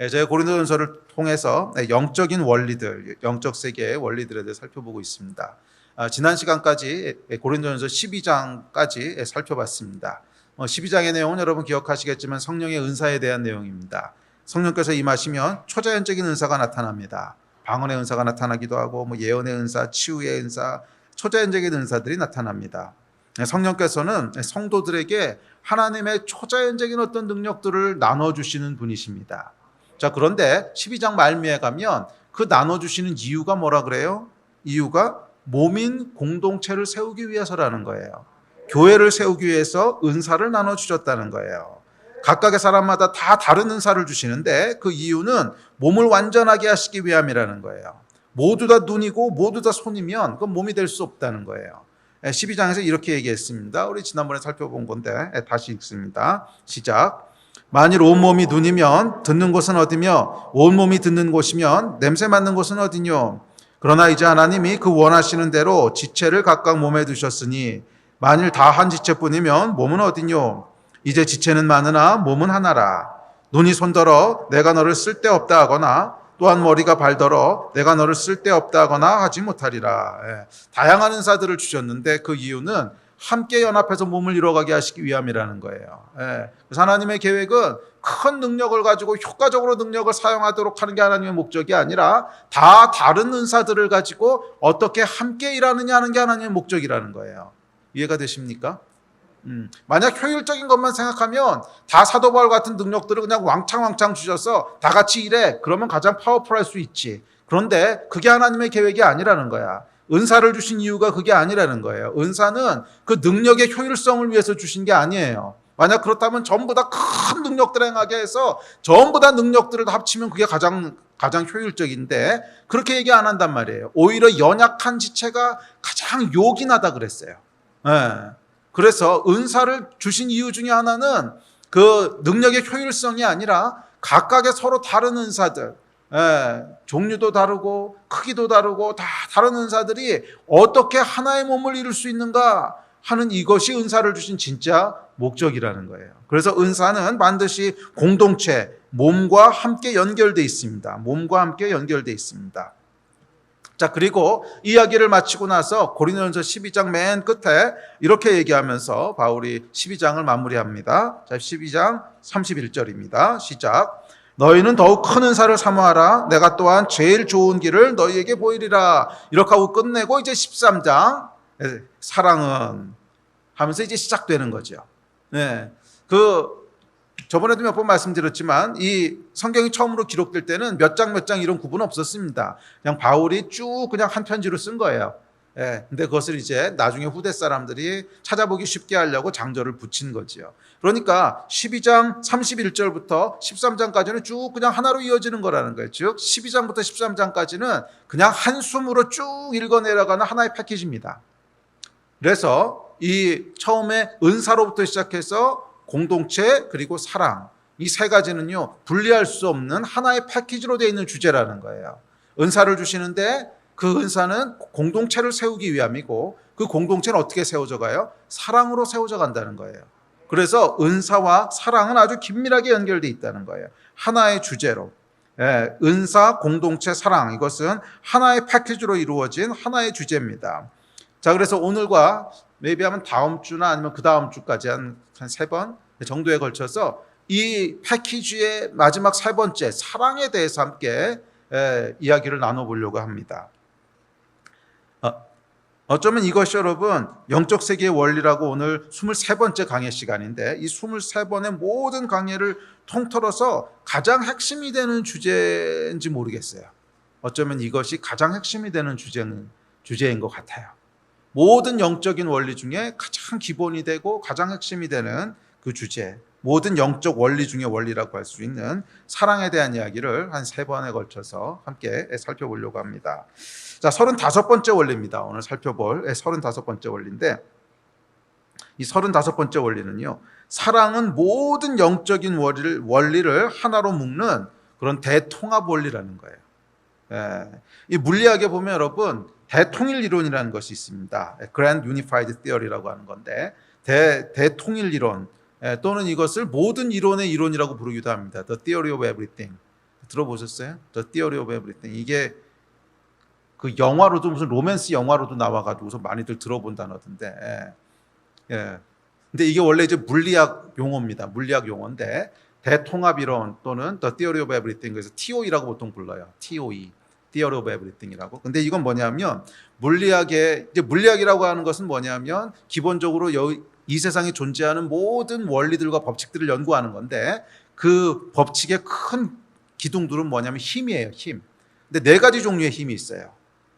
저희 고린도전서를 통해서 영적인 원리들, 영적 세계의 원리들에 대해 살펴보고 있습니다. 지난 시간까지 고린도전서 12장까지 살펴봤습니다. 12장의 내용은 여러분 기억하시겠지만 성령의 은사에 대한 내용입니다. 성령께서 임하시면 초자연적인 은사가 나타납니다. 방언의 은사가 나타나기도 하고 예언의 은사, 치유의 은사, 초자연적인 은사들이 나타납니다. 성령께서는 성도들에게 하나님의 초자연적인 어떤 능력들을 나눠주시는 분이십니다. 자, 그런데 12장 말미에 가면 그 나눠주시는 이유가 뭐라 그래요? 이유가 몸인 공동체를 세우기 위해서라는 거예요. 교회를 세우기 위해서 은사를 나눠주셨다는 거예요. 각각의 사람마다 다 다른 은사를 주시는데 그 이유는 몸을 완전하게 하시기 위함이라는 거예요. 모두 다 눈이고 모두 다 손이면 그건 몸이 될 수 없다는 거예요. 12장에서 이렇게 얘기했습니다. 우리 지난번에 살펴본 건데 다시 읽습니다. 시작. 만일 온몸이 눈이면 듣는 곳은 어디며 온몸이 듣는 곳이면 냄새 맡는 곳은 어디뇨? 그러나 이제 하나님이 그 원하시는 대로 지체를 각각 몸에 두셨으니 만일 다 한 지체뿐이면 몸은 어디뇨? 이제 지체는 많으나 몸은 하나라. 눈이 손더러 내가 너를 쓸데없다 하거나 또한 머리가 발더러 내가 너를 쓸데없다 하거나 하지 못하리라. 다양한 은사들을 주셨는데 그 이유는 함께 연합해서 몸을 이루어가게 하시기 위함이라는 거예요. 그래서 하나님의 계획은 큰 능력을 가지고 효과적으로 능력을 사용하도록 하는 게 하나님의 목적이 아니라 다 다른 은사들을 가지고 어떻게 함께 일하느냐 하는 게 하나님의 목적이라는 거예요. 이해가 되십니까? 만약 효율적인 것만 생각하면 다 사도 바울 같은 능력들을 그냥 왕창 주셔서 다 같이 일해. 그러면 가장 파워풀할 수 있지. 그런데 그게 하나님의 계획이 아니라는 거야. 은사를 주신 이유가 그게 아니라는 거예요. 은사는 그 능력의 효율성을 위해서 주신 게 아니에요. 만약 그렇다면 전부 다 큰 능력들을 행하게 해서 전부 다 능력들을 다 합치면 그게 가장 효율적인데 그렇게 얘기 안 한단 말이에요. 오히려 연약한 지체가 가장 요긴하다 그랬어요. 그래서 은사를 주신 이유 중에 하나는 그 능력의 효율성이 아니라 각각의 서로 다른 은사들, 종류도 다르고 크기도 다르고 다 다른 은사들이 어떻게 하나의 몸을 이룰 수 있는가 하는 이것이 은사를 주신 진짜 목적이라는 거예요. 그래서 은사는 반드시 공동체, 몸과 함께 연결되어 있습니다. 몸과 함께 연결되어 있습니다. 자, 그리고 이야기를 마치고 나서 고린도전서 12장 맨 끝에 이렇게 얘기하면서 바울이 12장을 마무리합니다. 자, 12장 31절입니다. 시작. 너희는 더욱 큰 은사를 사모하라. 내가 또한 제일 좋은 길을 너희에게 보이리라. 이렇게 하고 끝내고 이제 13장 사랑은 하면서 이제 시작되는 거죠. 저번에도 몇 번 말씀드렸지만 이 성경이 처음으로 기록될 때는 몇 장 이런 구분 없었습니다. 그냥 바울이 쭉 그냥 한 편지로 쓴 거예요. 근데 그것을 이제 나중에 후대 사람들이 찾아보기 쉽게 하려고 장절을 붙인 거지요. 그러니까 12장 31절부터 13장까지는 쭉 그냥 하나로 이어지는 거라는 거예요. 즉 12장부터 13장까지는 그냥 한숨으로 쭉 읽어내려가는 하나의 패키지입니다. 그래서 이 처음에 은사로부터 시작해서 공동체 그리고 사랑 이 세 가지는요 분리할 수 없는 하나의 패키지로 되어 있는 주제라는 거예요. 은사를 주시는데 그 은사는 공동체를 세우기 위함이고 그 공동체는 어떻게 세워져 가요? 사랑으로 세워져 간다는 거예요. 그래서 은사와 사랑은 아주 긴밀하게 연결되어 있다는 거예요. 하나의 주제로. 은사, 공동체, 사랑 이것은 하나의 패키지로 이루어진 하나의 주제입니다. 자, 그래서 오늘과 매비하면 다음 주나 아니면 그 다음 주까지 한 3번 정도에 걸쳐서 이 패키지의 마지막 3번째 사랑에 대해서 함께 이야기를 나눠보려고 합니다. 어쩌면 이것이 여러분 영적 세계의 원리라고 오늘 23번째 강의 시간인데 이 23번의 모든 강의를 통틀어서 가장 핵심이 되는 주제인지 모르겠어요. 어쩌면 이것이 가장 핵심이 되는 주제인 것 같아요. 모든 영적인 원리 중에 가장 기본이 되고 가장 핵심이 되는 그 주제, 모든 영적 원리 중에 원리라고 할 수 있는 사랑에 대한 이야기를 한 3번에 걸쳐서 함께 살펴보려고 합니다. 자, 35번째 원리입니다. 오늘 살펴볼 35번째 원리인데 이 35번째 원리는요, 사랑은 모든 영적인 원리를 하나로 묶는 그런 대통합 원리라는 거예요. 이 물리학에 보면 여러분 대통일 이론이라는 것이 있습니다. Grand Unified Theory라고 하는 건데 대통일 이론 또는 이것을 모든 이론의 이론이라고 부르기도 합니다. The Theory of Everything. 들어보셨어요? The Theory of Everything. 이게 그 영화로도 무슨 로맨스 영화로도 나와가지고서 많이들 들어본 단어던데. 예. 근데 이게 원래 이제 물리학 용어입니다. 물리학 용어인데 대통합 이론 또는 The Theory of Everything, 그래서 TOE라고 보통 불러요. TOE, Theory of Everything이라고. 근데 이건 뭐냐면 이제 물리학이라고 하는 것은 뭐냐면 기본적으로 이 세상에 존재하는 모든 원리들과 법칙들을 연구하는 건데 그 법칙의 큰 기둥들은 뭐냐면 힘이에요. 힘. 근데 네 가지 종류의 힘이 있어요.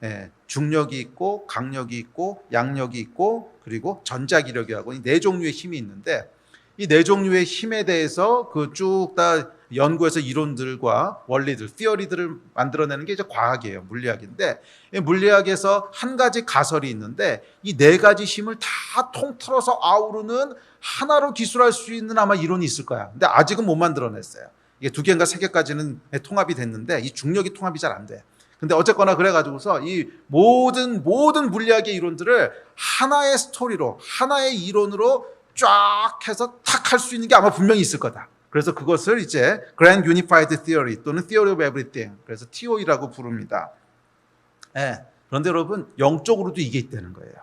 예, 중력이 있고 강력이 있고 양력이 있고 그리고 전자기력이라고 이 네 종류의 힘이 있는데 이 네 종류의 힘에 대해서 그 쭉 다 연구해서 이론들과 원리들, 티어리들을 만들어내는 게 이제 과학이에요. 물리학인데 이 물리학에서 한 가지 가설이 있는데 이 네 가지 힘을 다 통틀어서 아우르는 하나로 기술할 수 있는 아마 이론이 있을 거야. 근데 아직은 못 만들어냈어요. 이게 두 개인가 세 개까지는 통합이 됐는데 이 중력이 통합이 잘 안 돼. 근데 어쨌거나 그래가지고서 이 모든 물리학의 이론들을 하나의 스토리로, 하나의 이론으로 쫙 해서 탁 할 수 있는 게 아마 분명히 있을 거다. 그래서 그것을 이제 Grand Unified Theory 또는 Theory of Everything, 그래서 TOE라고 부릅니다. 예. 그런데 여러분, 영적으로도 이게 있다는 거예요.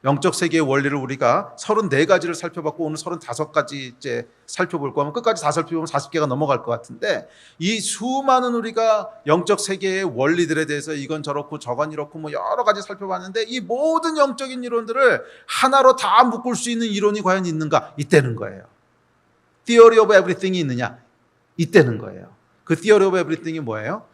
영적 세계의 원리를 우리가 34가지를 살펴봤고 오늘 35가지 이제 살펴볼 거면 끝까지 다 살펴보면 40개가 넘어갈 것 같은데 이 수많은 우리가 영적 세계의 원리들에 대해서 이건 저렇고 저건 이렇고 뭐 여러 가지 살펴봤는데 이 모든 영적인 이론들을 하나로 다 묶을 수 있는 이론이 과연 있는가? 있다는 거예요. Theory of Everything이 있느냐? 있다는 거예요. 그 Theory of Everything이 뭐예요?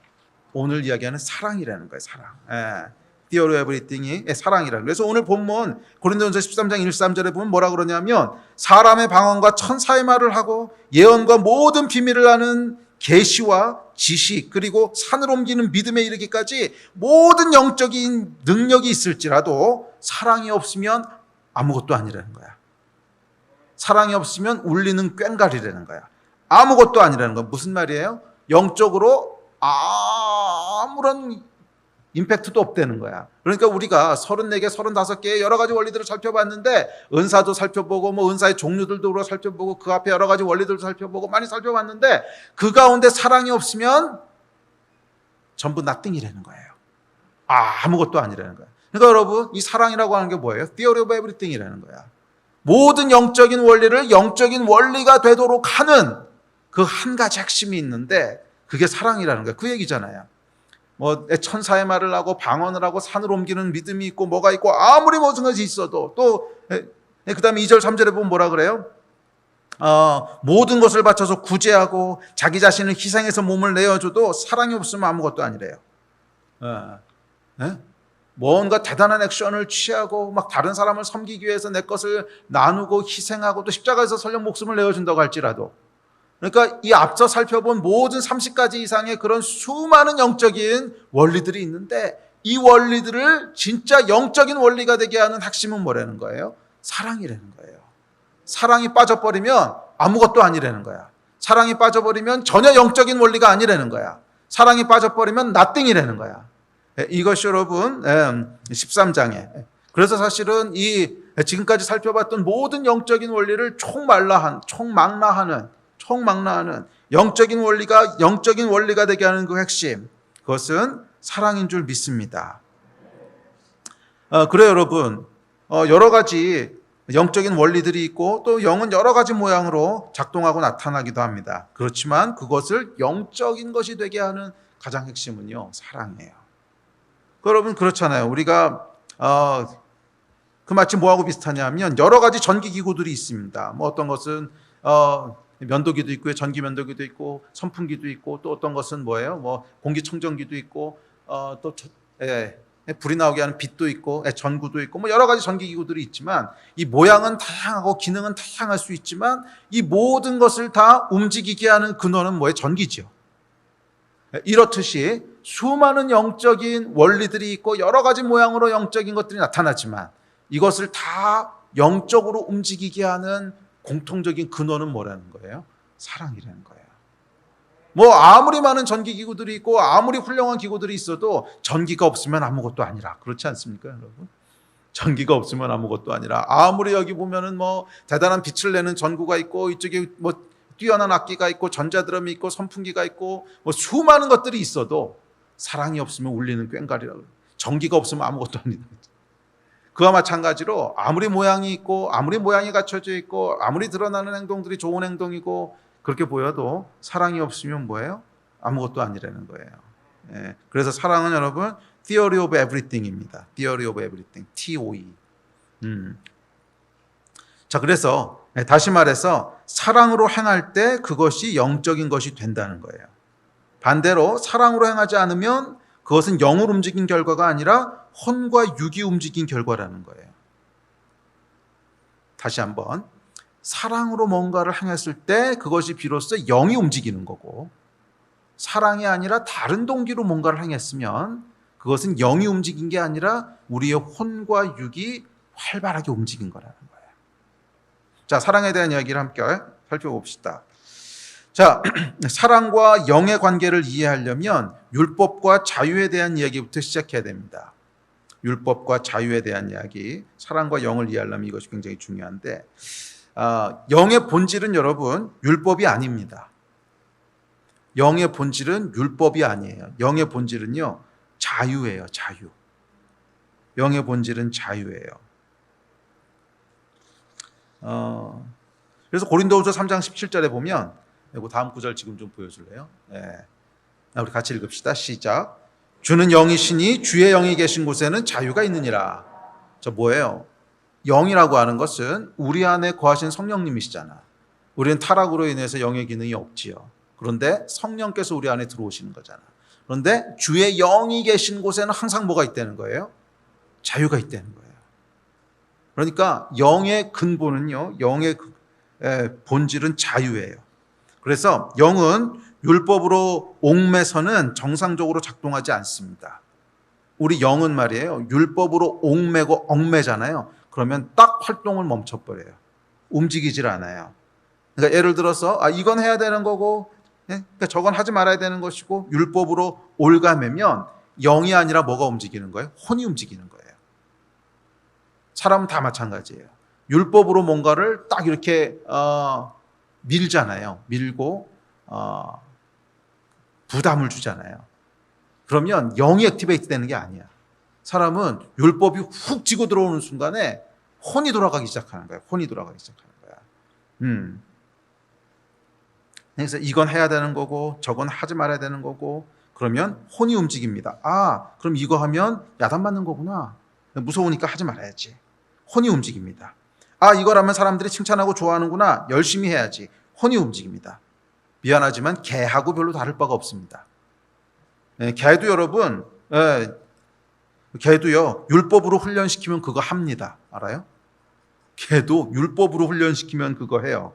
오늘 이야기하는 사랑이라는 거예요. 사랑. 예. Theory of Everything이 사랑이라는. 그래서 오늘 본문 고린도전서 13장 1-3절에 보면 뭐라 그러냐면 사람의 방언과 천사의 말을 하고 예언과 모든 비밀을 아는 계시와 지식 그리고 산을 옮기는 믿음에 이르기까지 모든 영적인 능력이 있을지라도 사랑이 없으면 아무것도 아니라는 거야. 사랑이 없으면 울리는 꽹과리라는 거야. 아무것도 아니라는 거야. 무슨 말이에요? 영적으로 아무런 임팩트도 없다는 거야. 그러니까 우리가 34개, 35개의 여러 가지 원리들을 살펴봤는데 은사도 살펴보고 뭐 은사의 종류들도 살펴보고 그 앞에 여러 가지 원리들도 살펴보고 많이 살펴봤는데 그 가운데 사랑이 없으면 전부 nothing이라는 거예요. 아무것도 아니라는 거야. 그러니까 여러분 이 사랑이라고 하는 게 뭐예요? Theory of Everything이라는 거야. 모든 영적인 원리를 영적인 원리가 되도록 하는 그 한 가지 핵심이 있는데 그게 사랑이라는 거야. 그 얘기잖아요. 뭐 천사의 말을 하고 방언을 하고 산을 옮기는 믿음이 있고 뭐가 있고 아무리 무슨 것이 있어도 또 그 다음에 2절 3절에 보면 뭐라 그래요? 모든 것을 바쳐서 구제하고 자기 자신을 희생해서 몸을 내어줘도 사랑이 없으면 아무것도 아니래요. 뭔가 대단한 액션을 취하고 막 다른 사람을 섬기기 위해서 내 것을 나누고 희생하고 또 십자가에서 설령 목숨을 내어준다고 할지라도 그러니까 이 앞서 살펴본 모든 30가지 이상의 그런 수많은 영적인 원리들이 있는데 이 원리들을 진짜 영적인 원리가 되게 하는 핵심은 뭐라는 거예요? 사랑이라는 거예요. 사랑이 빠져버리면 아무것도 아니라는 거야. 사랑이 빠져버리면 전혀 영적인 원리가 아니라는 거야. 사랑이 빠져버리면 nothing이라는 거야. 이것이 여러분 13장에 그래서 사실은 이 지금까지 살펴봤던 모든 영적인 원리를 총망라하는 영적인 원리가 되게 하는 그 핵심, 그것은 사랑인 줄 믿습니다. 그래요, 여러분. 여러 가지 영적인 원리들이 있고 또 영은 여러 가지 모양으로 작동하고 나타나기도 합니다. 그렇지만 그것을 영적인 것이 되게 하는 가장 핵심은요, 사랑이에요. 여러분 그렇잖아요. 우리가 그 마치 뭐하고 비슷하냐면 여러 가지 전기기구들이 있습니다. 뭐 어떤 것은 면도기도 있고요, 전기 면도기도 있고, 선풍기도 있고, 또 어떤 것은 뭐예요? 뭐 공기청정기도 있고, 또 불이 나오게 하는 빛도 있고, 전구도 있고, 뭐 여러 가지 전기기구들이 있지만 이 모양은 다양하고 기능은 다양할 수 있지만 이 모든 것을 다 움직이게 하는 근원은 뭐예요? 전기죠. 이렇듯이 수많은 영적인 원리들이 있고 여러 가지 모양으로 영적인 것들이 나타나지만 이것을 다 영적으로 움직이게 하는 공통적인 근원은 뭐라는 거예요? 사랑이라는 거예요. 뭐 아무리 많은 전기기구들이 있고 아무리 훌륭한 기구들이 있어도 전기가 없으면 아무것도 아니라 그렇지 않습니까, 여러분? 전기가 없으면 아무것도 아니라 아무리 여기 보면은 뭐 대단한 빛을 내는 전구가 있고 이쪽에 뭐 뛰어난 악기가 있고 전자드럼이 있고 선풍기가 있고 뭐 수많은 것들이 있어도 사랑이 없으면 울리는 꽹과리라고. 전기가 없으면 아무것도 아니다. 그와 마찬가지로 아무리 모양이 있고 아무리 모양이 갖춰져 있고 아무리 드러나는 행동들이 좋은 행동이고 그렇게 보여도 사랑이 없으면 뭐예요? 아무것도 아니라는 거예요. 예, 그래서 사랑은 여러분 Theory of Everything입니다. Theory of Everything, TOE. 자, 그래서 다시 말해서 사랑으로 행할 때 그것이 영적인 것이 된다는 거예요. 반대로 사랑으로 행하지 않으면 그것은 영을 움직인 결과가 아니라 혼과 육이 움직인 결과라는 거예요. 다시 한번, 사랑으로 뭔가를 행했을 때 그것이 비로소 영이 움직이는 거고, 사랑이 아니라 다른 동기로 뭔가를 행했으면 그것은 영이 움직인 게 아니라 우리의 혼과 육이 활발하게 움직인 거라는 거예요. 자, 사랑에 대한 이야기를 함께 살펴봅시다. 자, 사랑과 영의 관계를 이해하려면 율법과 자유에 대한 이야기부터 시작해야 됩니다. 율법과 자유에 대한 이야기, 사랑과 영을 이해하려면 이것이 굉장히 중요한데, 영의 본질은 여러분 율법이 아닙니다. 영의 본질은 율법이 아니에요. 영의 본질은요 자유예요. 자유. 영의 본질은 자유예요. 그래서 고린도후서 3장 17절에 보면, 이거 다음 구절 지금 좀 보여줄래요? 네. 우리 같이 읽읍시다. 시작. 주는 영이시니 주의 영이 계신 곳에는 자유가 있느니라. 저 뭐예요? 영이라고 하는 것은 우리 안에 거하신 성령님이시잖아. 우리는 타락으로 인해서 영의 기능이 없지요. 그런데 성령께서 우리 안에 들어오시는 거잖아. 그런데 주의 영이 계신 곳에는 항상 뭐가 있다는 거예요? 자유가 있다는 거예요. 그러니까 영의 근본은요, 영의 본질은 자유예요. 그래서 영은 율법으로 옥매서는 정상적으로 작동하지 않습니다. 우리 영은 말이에요, 율법으로 옥매고 얽매잖아요. 그러면 딱 활동을 멈춰버려요. 움직이질 않아요. 그러니까 예를 들어서 이건 해야 되는 거고, 그러니까 저건 하지 말아야 되는 것이고, 율법으로 올가매면 영이 아니라 뭐가 움직이는 거예요? 혼이 움직이는 거예요. 사람은 다 마찬가지예요. 율법으로 뭔가를 딱 이렇게 밀잖아요. 밀고 부담을 주잖아요. 그러면 영이 액티베이트 되는 게 아니야. 사람은 율법이 훅 지고 들어오는 순간에 혼이 돌아가기 시작하는 거야. 혼이 돌아가기 시작하는 거야. 그래서 이건 해야 되는 거고 저건 하지 말아야 되는 거고, 그러면 혼이 움직입니다. 그럼 이거 하면 야단맞는 거구나. 무서우니까 하지 말아야지. 혼이 움직입니다. 이거라면 사람들이 칭찬하고 좋아하는구나. 열심히 해야지. 혼이 움직입니다. 미안하지만 개하고 별로 다를 바가 없습니다. 개도 여러분, 개도요, 율법으로 훈련시키면 그거 합니다. 알아요? 개도 율법으로 훈련시키면 그거 해요.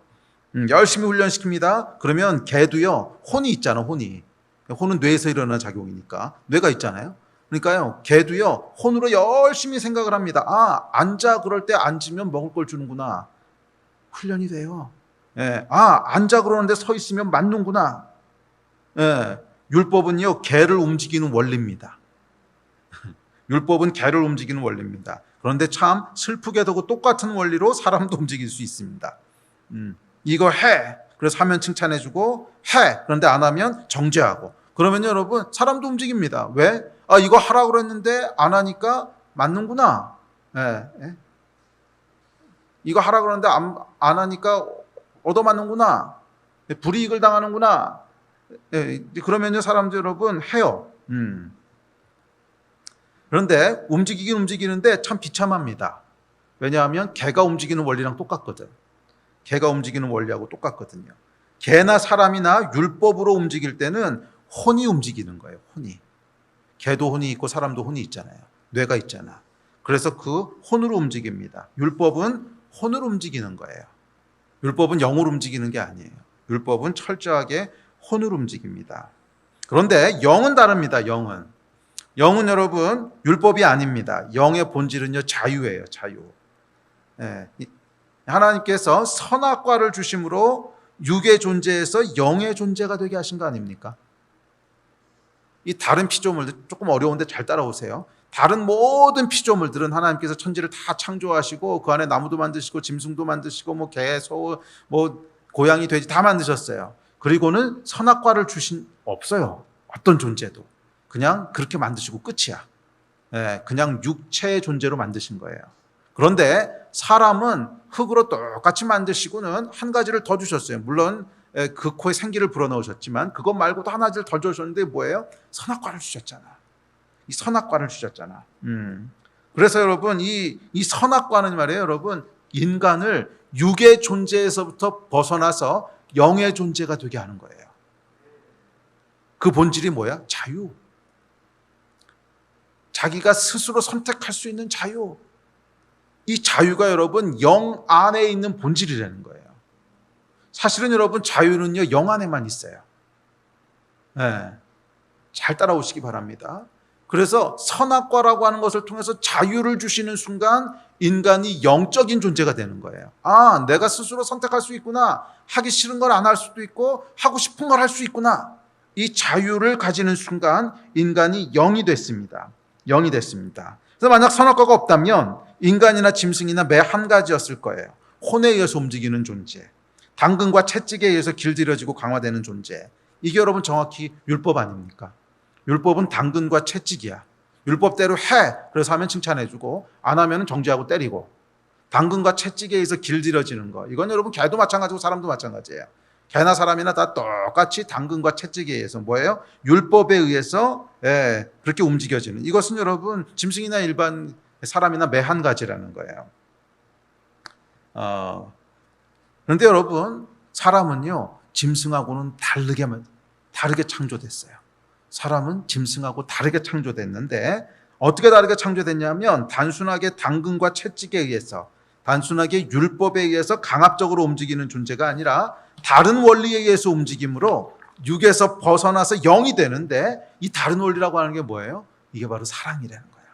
열심히 훈련시킵니다. 그러면 개도요, 혼이 있잖아, 혼이. 혼은 뇌에서 일어나는 작용이니까. 뇌가 있잖아요. 그러니까요, 개도요, 혼으로 열심히 생각을 합니다. 앉아. 그럴 때 앉으면 먹을 걸 주는구나. 훈련이 돼요. 앉아 그러는데 서 있으면 맞는구나. 율법은요, 개를 움직이는 원리입니다. 율법은 개를 움직이는 원리입니다. 그런데 참 슬프게도 똑같은 원리로 사람도 움직일 수 있습니다. 이거 해. 그래서 하면 칭찬해주고, 해. 그런데 안 하면 정죄하고. 그러면 여러분, 사람도 움직입니다. 왜? 이거 하라고 그랬는데 안 하니까 맞는구나. 이거 하라고 그랬는데 안 하니까 얻어맞는구나. 불이익을 당하는구나. 그러면요, 사람들 여러분 해요. 그런데 움직이긴 움직이는데 참 비참합니다. 왜냐하면 개가 움직이는 원리랑 똑같거든. 개가 움직이는 원리하고 똑같거든요. 개나 사람이나 율법으로 움직일 때는 혼이 움직이는 거예요. 혼이. 개도 혼이 있고 사람도 혼이 있잖아요. 뇌가 있잖아. 그래서 그 혼으로 움직입니다. 율법은 혼으로 움직이는 거예요. 율법은 영으로 움직이는 게 아니에요. 율법은 철저하게 혼으로 움직입니다. 그런데 영은 다릅니다. 영은 여러분 율법이 아닙니다. 영의 본질은요, 자유예요. 자유. 하나님께서 선악과를 주심으로 육의 존재에서 영의 존재가 되게 하신 거 아닙니까? 이 다른 피조물들 조금 어려운데 잘 따라오세요. 다른 모든 피조물들은 하나님께서 천지를 다 창조하시고 그 안에 나무도 만드시고 짐승도 만드시고 개, 소, 고양이, 돼지 다 만드셨어요. 그리고는 선악과를 주신 없어요. 어떤 존재도. 그냥 그렇게 만드시고 끝이야. 예, 그냥 육체의 존재로 만드신 거예요. 그런데 사람은 흙으로 똑같이 만드시고는 한 가지를 더 주셨어요. 물론 그 코에 생기를 불어넣으셨지만 그것 말고도 하나를 더 주셨는데 뭐예요? 선악과를 주셨잖아. 이 선악과를 주셨잖아. 그래서 여러분 이 선악과는 말이에요. 여러분 인간을 육의 존재에서부터 벗어나서 영의 존재가 되게 하는 거예요. 그 본질이 뭐야? 자유. 자기가 스스로 선택할 수 있는 자유. 이 자유가 여러분 영 안에 있는 본질이라는 거예요. 사실은 여러분 자유는요 영 안에만 있어요. 네. 잘 따라오시기 바랍니다. 그래서 선악과라고 하는 것을 통해서 자유를 주시는 순간 인간이 영적인 존재가 되는 거예요. 아, 내가 스스로 선택할 수 있구나. 하기 싫은 걸 안 할 수도 있고 하고 싶은 걸 할 수 있구나. 이 자유를 가지는 순간 인간이 영이 됐습니다. 영이 됐습니다. 그래서 만약 선악과가 없다면 인간이나 짐승이나 매 한 가지였을 거예요. 혼에 의해서 움직이는 존재, 당근과 채찍에 의해서 길들여지고 강화되는 존재. 이게 여러분 정확히 율법 아닙니까? 율법은 당근과 채찍이야. 율법대로 해. 그래서 하면 칭찬해주고 안 하면 정죄하고 때리고. 당근과 채찍에 의해서 길들여지는 거. 이건 여러분 개도 마찬가지고 사람도 마찬가지예요. 개나 사람이나 다 똑같이 당근과 채찍에 의해서 뭐예요? 율법에 의해서 그렇게 움직여지는. 이것은 여러분 짐승이나 일반 사람이나 매 한 가지라는 거예요. 그런데 여러분 사람은요 짐승하고는 다르게 창조됐어요. 사람은 짐승하고 다르게 창조됐는데 어떻게 다르게 창조됐냐면 단순하게 당근과 채찍에 의해서, 단순하게 율법에 의해서 강압적으로 움직이는 존재가 아니라 다른 원리에 의해서 움직임으로 육에서 벗어나서 영이 되는데, 이 다른 원리라고 하는 게 뭐예요? 이게 바로 사랑이라는 거예요.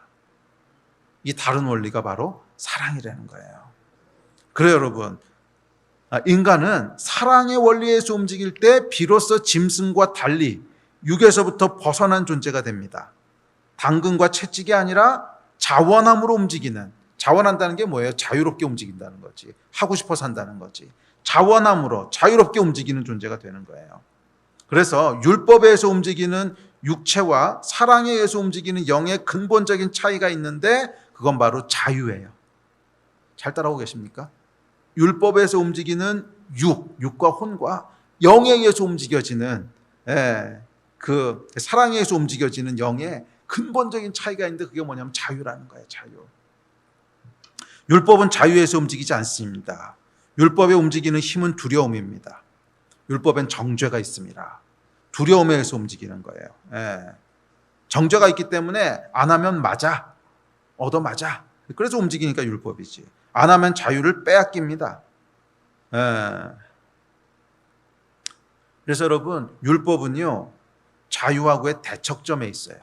이 다른 원리가 바로 사랑이라는 거예요. 그래요 여러분, 인간은 사랑의 원리에서 움직일 때 비로소 짐승과 달리 육에서부터 벗어난 존재가 됩니다. 당근과 채찍이 아니라 자원함으로 움직이는, 자원한다는 게 뭐예요? 자유롭게 움직인다는 거지. 하고 싶어서 한다는 거지. 자원함으로 자유롭게 움직이는 존재가 되는 거예요. 그래서 율법에 의해서 움직이는 육체와 사랑에 의해서 움직이는 영의 근본적인 차이가 있는데 그건 바로 자유예요. 잘 따라오고 계십니까? 율법에서 움직이는 육과 혼과 영에 의해서 움직여지는 그 사랑에 의해서 움직여지는 영의 근본적인 차이가 있는데 그게 뭐냐면 자유라는 거예요. 자유. 율법은 자유에서 움직이지 않습니다. 율법에 움직이는 힘은 두려움입니다. 율법엔 정죄가 있습니다. 두려움에 의해서 움직이는 거예요. 정죄가 있기 때문에 안 하면 맞아. 얻어맞아. 그래서 움직이니까 율법이지. 안 하면 자유를 빼앗깁니다. 그래서 여러분 율법은요 자유하고의 대척점에 있어요.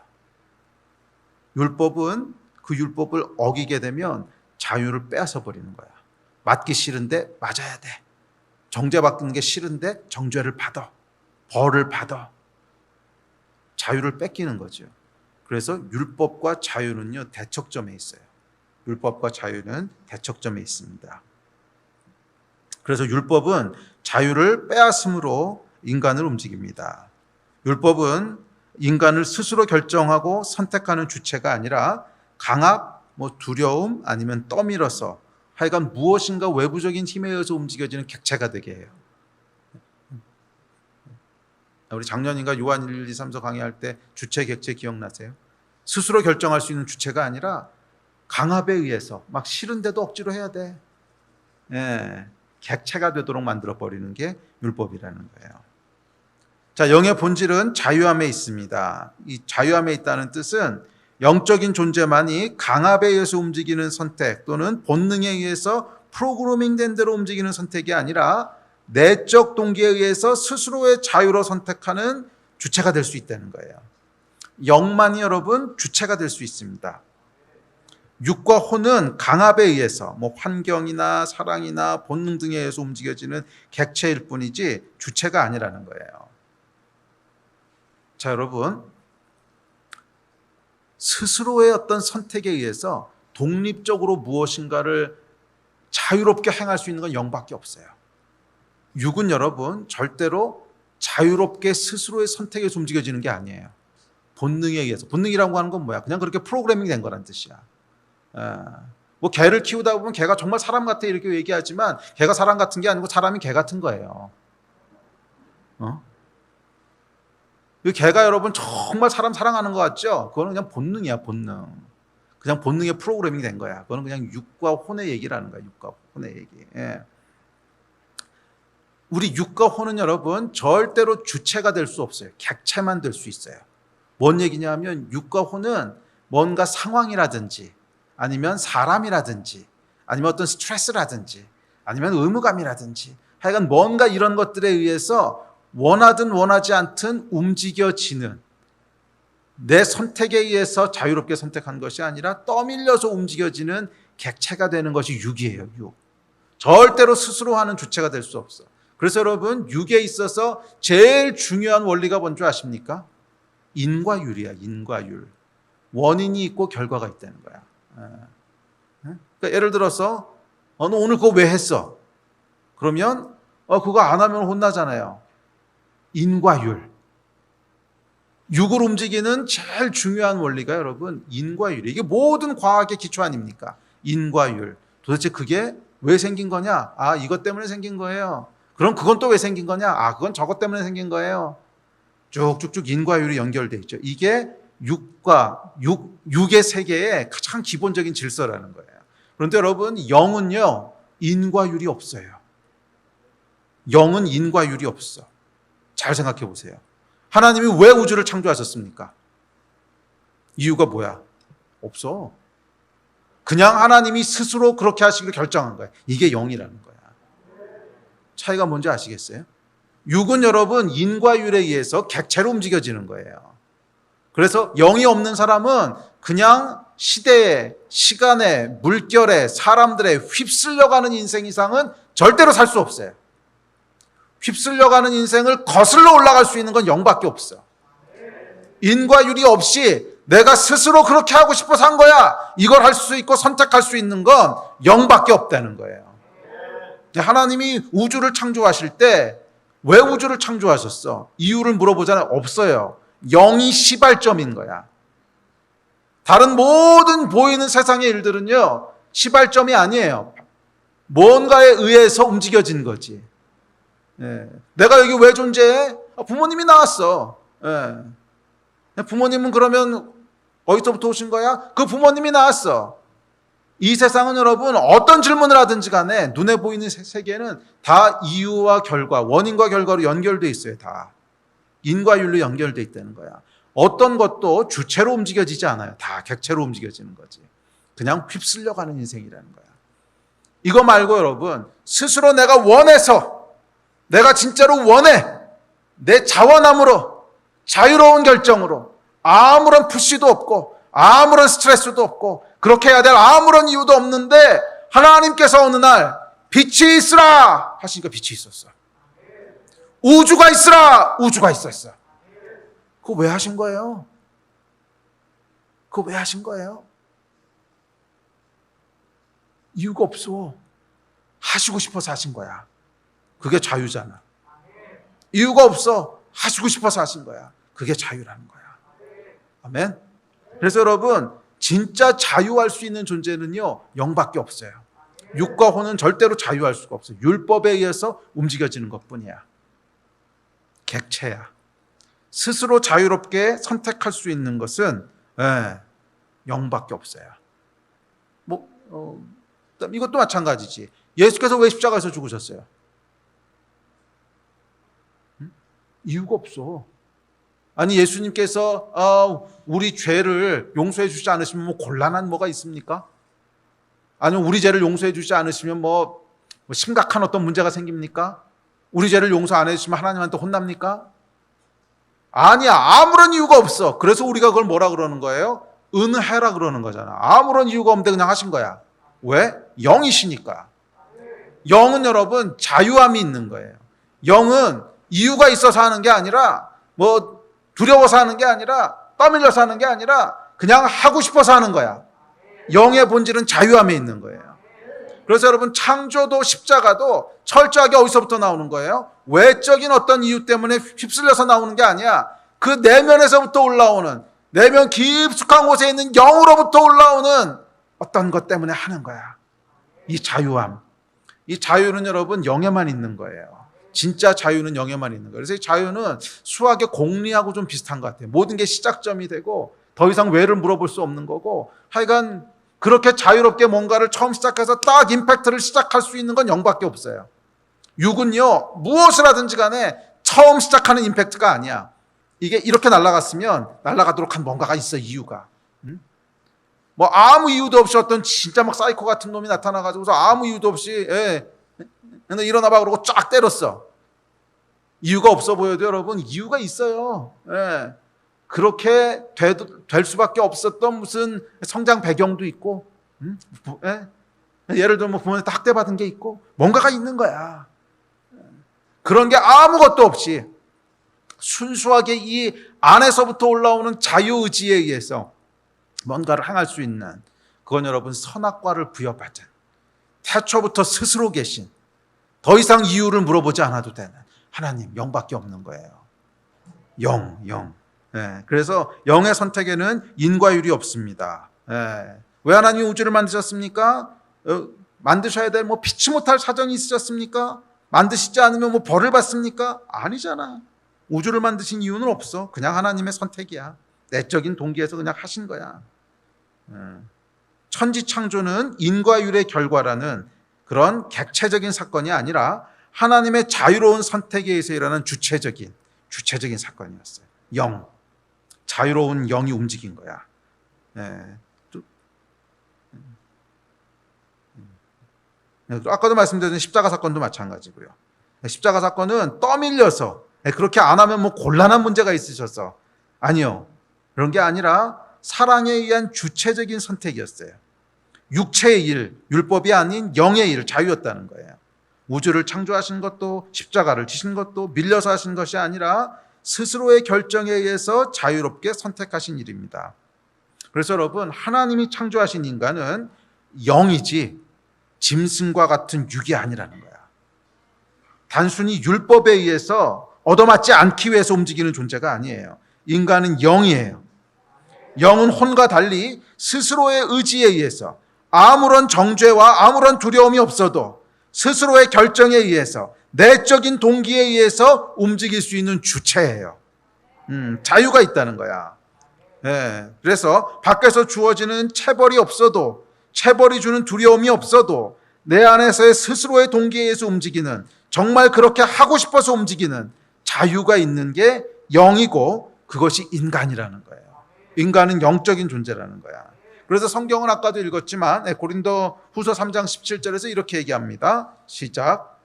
율법은 그 율법을 어기게 되면 자유를 빼앗아 버리는 거야. 맞기 싫은데 맞아야 돼. 정죄받는 게 싫은데 정죄를 받아. 벌을 받아. 자유를 뺏기는 거죠. 그래서 율법과 자유는요 대척점에 있어요. 율법과 자유는 대척점에 있습니다. 그래서 율법은 자유를 빼앗음으로 인간을 움직입니다. 율법은 인간을 스스로 결정하고 선택하는 주체가 아니라 강압, 두려움 아니면 떠밀어서 하여간 무엇인가 외부적인 힘에 의해서 움직여지는 객체가 되게 해요. 우리 작년인가 요한 1, 2, 3, 4 강의할 때 주체, 객체 기억나세요? 스스로 결정할 수 있는 주체가 아니라 강압에 의해서 막 싫은데도 억지로 해야 돼. 객체가 되도록 만들어버리는 게 율법이라는 거예요. 자, 영의 본질은 자유함에 있습니다. 이 자유함에 있다는 뜻은 영적인 존재만이 강압에 의해서 움직이는 선택 또는 본능에 의해서 프로그래밍된 대로 움직이는 선택이 아니라 내적 동기에 의해서 스스로의 자유로 선택하는 주체가 될 수 있다는 거예요. 영만이 여러분 주체가 될 수 있습니다. 육과 혼은 강압에 의해서 환경이나 사랑이나 본능 등에 의해서 움직여지는 객체일 뿐이지 주체가 아니라는 거예요. 자, 여러분 스스로의 어떤 선택에 의해서 독립적으로 무엇인가를 자유롭게 행할 수 있는 건 영밖에 없어요. 육은 여러분 절대로 자유롭게 스스로의 선택에서 움직여지는 게 아니에요. 본능에 의해서. 본능이라고 하는 건 뭐야? 그냥 그렇게 프로그래밍 된 거란 뜻이야. 뭐 개를 키우다 보면 개가 정말 사람 같아 이렇게 얘기하지만 개가 사람 같은 게 아니고 사람이 개 같은 거예요. 이 개가 여러분 정말 사람 사랑하는 것 같죠? 그거는 그냥 본능이야, 본능. 그냥 본능의 프로그래밍이 된 거야. 그거는 그냥 육과 혼의 얘기라는 거야. 육과 혼의 얘기. 예. 우리 육과 혼은 여러분 절대로 주체가 될 수 없어요. 객체만 될 수 있어요. 뭔 얘기냐면 육과 혼은 뭔가 상황이라든지 아니면 사람이라든지 아니면 어떤 스트레스라든지 아니면 의무감이라든지 하여간 뭔가 이런 것들에 의해서 원하든 원하지 않든 움직여지는 내 선택에 의해서 자유롭게 선택한 것이 아니라 떠밀려서 움직여지는 객체가 되는 것이 육이에요. 육. 절대로 스스로 하는 주체가 될 수 없어. 그래서 여러분 육에 있어서 제일 중요한 원리가 뭔지 아십니까? 인과율이야. 인과율. 원인이 있고 결과가 있다는 거야. 그러니까 예를 들어서 너 오늘 그거 왜 했어? 그러면 그거 안 하면 혼나잖아요. 인과율. 육을 움직이는 제일 중요한 원리가 여러분 인과율이에요. 이게 모든 과학의 기초 아닙니까? 인과율. 도대체 그게 왜 생긴 거냐? 이것 때문에 생긴 거예요. 그럼 그건 또 왜 생긴 거냐? 그건 저것 때문에 생긴 거예요. 쭉쭉쭉 인과율이 연결돼 있죠. 이게 육의 세계의 가장 기본적인 질서라는 거예요. 그런데 여러분 영은요 인과율이 없어요. 영은 인과율이 없어. 잘 생각해 보세요. 하나님이 왜 우주를 창조하셨습니까? 이유가 뭐야? 없어. 그냥 하나님이 스스로 그렇게 하시기로 결정한 거야. 이게 영이라는 거야. 차이가 뭔지 아시겠어요? 육은 여러분 인과율에 의해서 객체로 움직여지는 거예요. 그래서 영이 없는 사람은 그냥 시대에, 시간에, 물결에, 사람들에 휩쓸려가는 인생 이상은 절대로 살 수 없어요. 휩쓸려가는 인생을 거슬러 올라갈 수 있는 건 영밖에 없어. 인과율이 없이 내가 스스로 그렇게 하고 싶어서 한 거야. 이걸 할 수 있고 선택할 수 있는 건 영밖에 없다는 거예요. 하나님이 우주를 창조하실 때 왜 우주를 창조하셨어? 이유를 물어보잖아요. 없어요. 영이 시발점인 거야. 다른 모든 보이는 세상의 일들은요. 시발점이 아니에요. 뭔가에 의해서 움직여진 거지. 내가 여기 왜 존재해? 부모님이 낳았어. 부모님은 그러면 어디서부터 오신 거야? 그 부모님이 낳았어. 이 세상은 여러분 어떤 질문을 하든지 간에 눈에 보이는 세계는 다 이유와 결과, 원인과 결과로 연결돼 있어요. 다. 인과율로 연결돼 있다는 거야. 어떤 것도 주체로 움직여지지 않아요. 다 객체로 움직여지는 거지. 그냥 휩쓸려가는 인생이라는 거야. 이거 말고 여러분 스스로 내가 원해서 내가 진짜로 원해. 내 자원함으로 자유로운 결정으로 아무런 푸시도 없고 아무런 스트레스도 없고 그렇게 해야 될 아무런 이유도 없는데 하나님께서 어느 날 빛이 있으라 하시니까 빛이 있었어. 우주가 있으라 우주가 있었어. 그거 왜 하신 거예요? 그거 왜 하신 거예요? 이유가 없어. 하시고 싶어서 하신 거야. 그게 자유잖아. 이유가 없어. 하시고 싶어서 하신 거야. 그게 자유라는 거야. 아멘. 그래서 여러분 진짜 자유할 수 있는 존재는요 영밖에 없어요. 육과 혼은 절대로 자유할 수가 없어요. 율법에 의해서 움직여지는 것뿐이야. 객체야. 스스로 자유롭게 선택할 수 있는 것은 영밖에 없어요. 이것도 마찬가지지. 예수께서 왜 십자가에서 죽으셨어요? 이유가 없어. 아니 예수님께서 우리 죄를 용서해 주지 않으시면 뭐 곤란한 뭐가 있습니까? 아니면 우리 죄를 용서해 주지 않으시면 뭐 심각한 어떤 문제가 생깁니까? 우리 죄를 용서 안 해주시면 하나님한테 혼납니까? 아니야. 아무런 이유가 없어. 그래서 우리가 그걸 뭐라 그러는 거예요? 은혜라 그러는 거잖아. 아무런 이유가 없는데 그냥 하신 거야. 왜? 영이시니까. 영은 여러분 자유함이 있는 거예요. 영은 이유가 있어서 하는 게 아니라 뭐 두려워서 하는 게 아니라 떠밀려서 하는 게 아니라 그냥 하고 싶어서 하는 거야. 영의 본질은 자유함에 있는 거예요. 그래서 여러분 창조도 십자가도 철저하게 어디서부터 나오는 거예요? 외적인 어떤 이유 때문에 휩쓸려서 나오는 게 아니야. 그 내면에서부터 올라오는, 내면 깊숙한 곳에 있는 영으로부터 올라오는 어떤 것 때문에 하는 거야. 이 자유함. 이 자유는 여러분 영에만 있는 거예요. 진짜 자유는 영에만 있는 거예요. 그래서 이 자유는 수학의 공리하고 좀 비슷한 것 같아요. 모든 게 시작점이 되고 더 이상 왜를 물어볼 수 없는 거고, 하여간 그렇게 자유롭게 뭔가를 처음 시작해서 딱 임팩트를 시작할 수 있는 건 영밖에 없어요. 육은요, 무엇을 하든지 간에 처음 시작하는 임팩트가 아니야. 이게 이렇게 날아갔으면 날아가도록 한 뭔가가 있어, 이유가. 뭐 아무 이유도 없이 어떤 진짜 막 사이코 같은 놈이 나타나가지고서 아무 이유도 없이 너 일어나봐 그러고 쫙 때렸어. 이유가 없어 보여도 여러분 이유가 있어요. 그렇게 될 수밖에 없었던 무슨 성장 배경도 있고, 예를 들면 뭐 부모님한테 학대받은 게 있고 뭔가가 있는 거야. 그런 게 아무것도 없이 순수하게 이 안에서부터 올라오는 자유의지에 의해서 뭔가를 행할 수 있는, 그건 여러분 선악과를 부여받은, 태초부터 스스로 계신, 더 이상 이유를 물어보지 않아도 되는 하나님, 영밖에 없는 거예요. 영. 그래서 영의 선택에는 인과율이 없습니다. 왜 하나님이 우주를 만드셨습니까? 만드셔야 될 뭐 피치 못할 사정이 있으셨습니까? 만드시지 않으면 뭐 벌을 받습니까? 아니잖아. 우주를 만드신 이유는 없어. 그냥 하나님의 선택이야. 내적인 동기에서 그냥 하신 거야. 천지 창조는 인과율의 결과라는 그런 객체적인 사건이 아니라 하나님의 자유로운 선택에 의해서 일어나는 주체적인 사건이었어요. 영, 자유로운 영이 움직인 거야. 아까도 말씀드린 십자가 사건도 마찬가지고요. 십자가 사건은 떠밀려서, 그렇게 안 하면 뭐 곤란한 문제가 있으셔서, 아니요, 그런 게 아니라 사랑에 의한 주체적인 선택이었어요. 육체의 일, 율법이 아닌 영의 일, 자유였다는 거예요. 우주를 창조하신 것도 십자가를 지신 것도 밀려서 하신 것이 아니라 스스로의 결정에 의해서 자유롭게 선택하신 일입니다. 그래서 여러분, 하나님이 창조하신 인간은 영이지 짐승과 같은 육이 아니라는 거야. 단순히 율법에 의해서 얻어맞지 않기 위해서 움직이는 존재가 아니에요. 인간은 영이에요. 영은 혼과 달리 스스로의 의지에 의해서 아무런 정죄와 아무런 두려움이 없어도 스스로의 결정에 의해서, 내적인 동기에 의해서 움직일 수 있는 주체예요. 자유가 있다는 거야. 그래서 밖에서 주어지는 체벌이 없어도, 체벌이 주는 두려움이 없어도 내 안에서의 스스로의 동기에 의해서 움직이는, 정말 그렇게 하고 싶어서 움직이는 자유가 있는 게 영이고, 그것이 인간이라는 거예요. 인간은 영적인 존재라는 거야. 그래서 성경은 아까도 읽었지만 고린도 후서 3장 17절에서 이렇게 얘기합니다. 시작.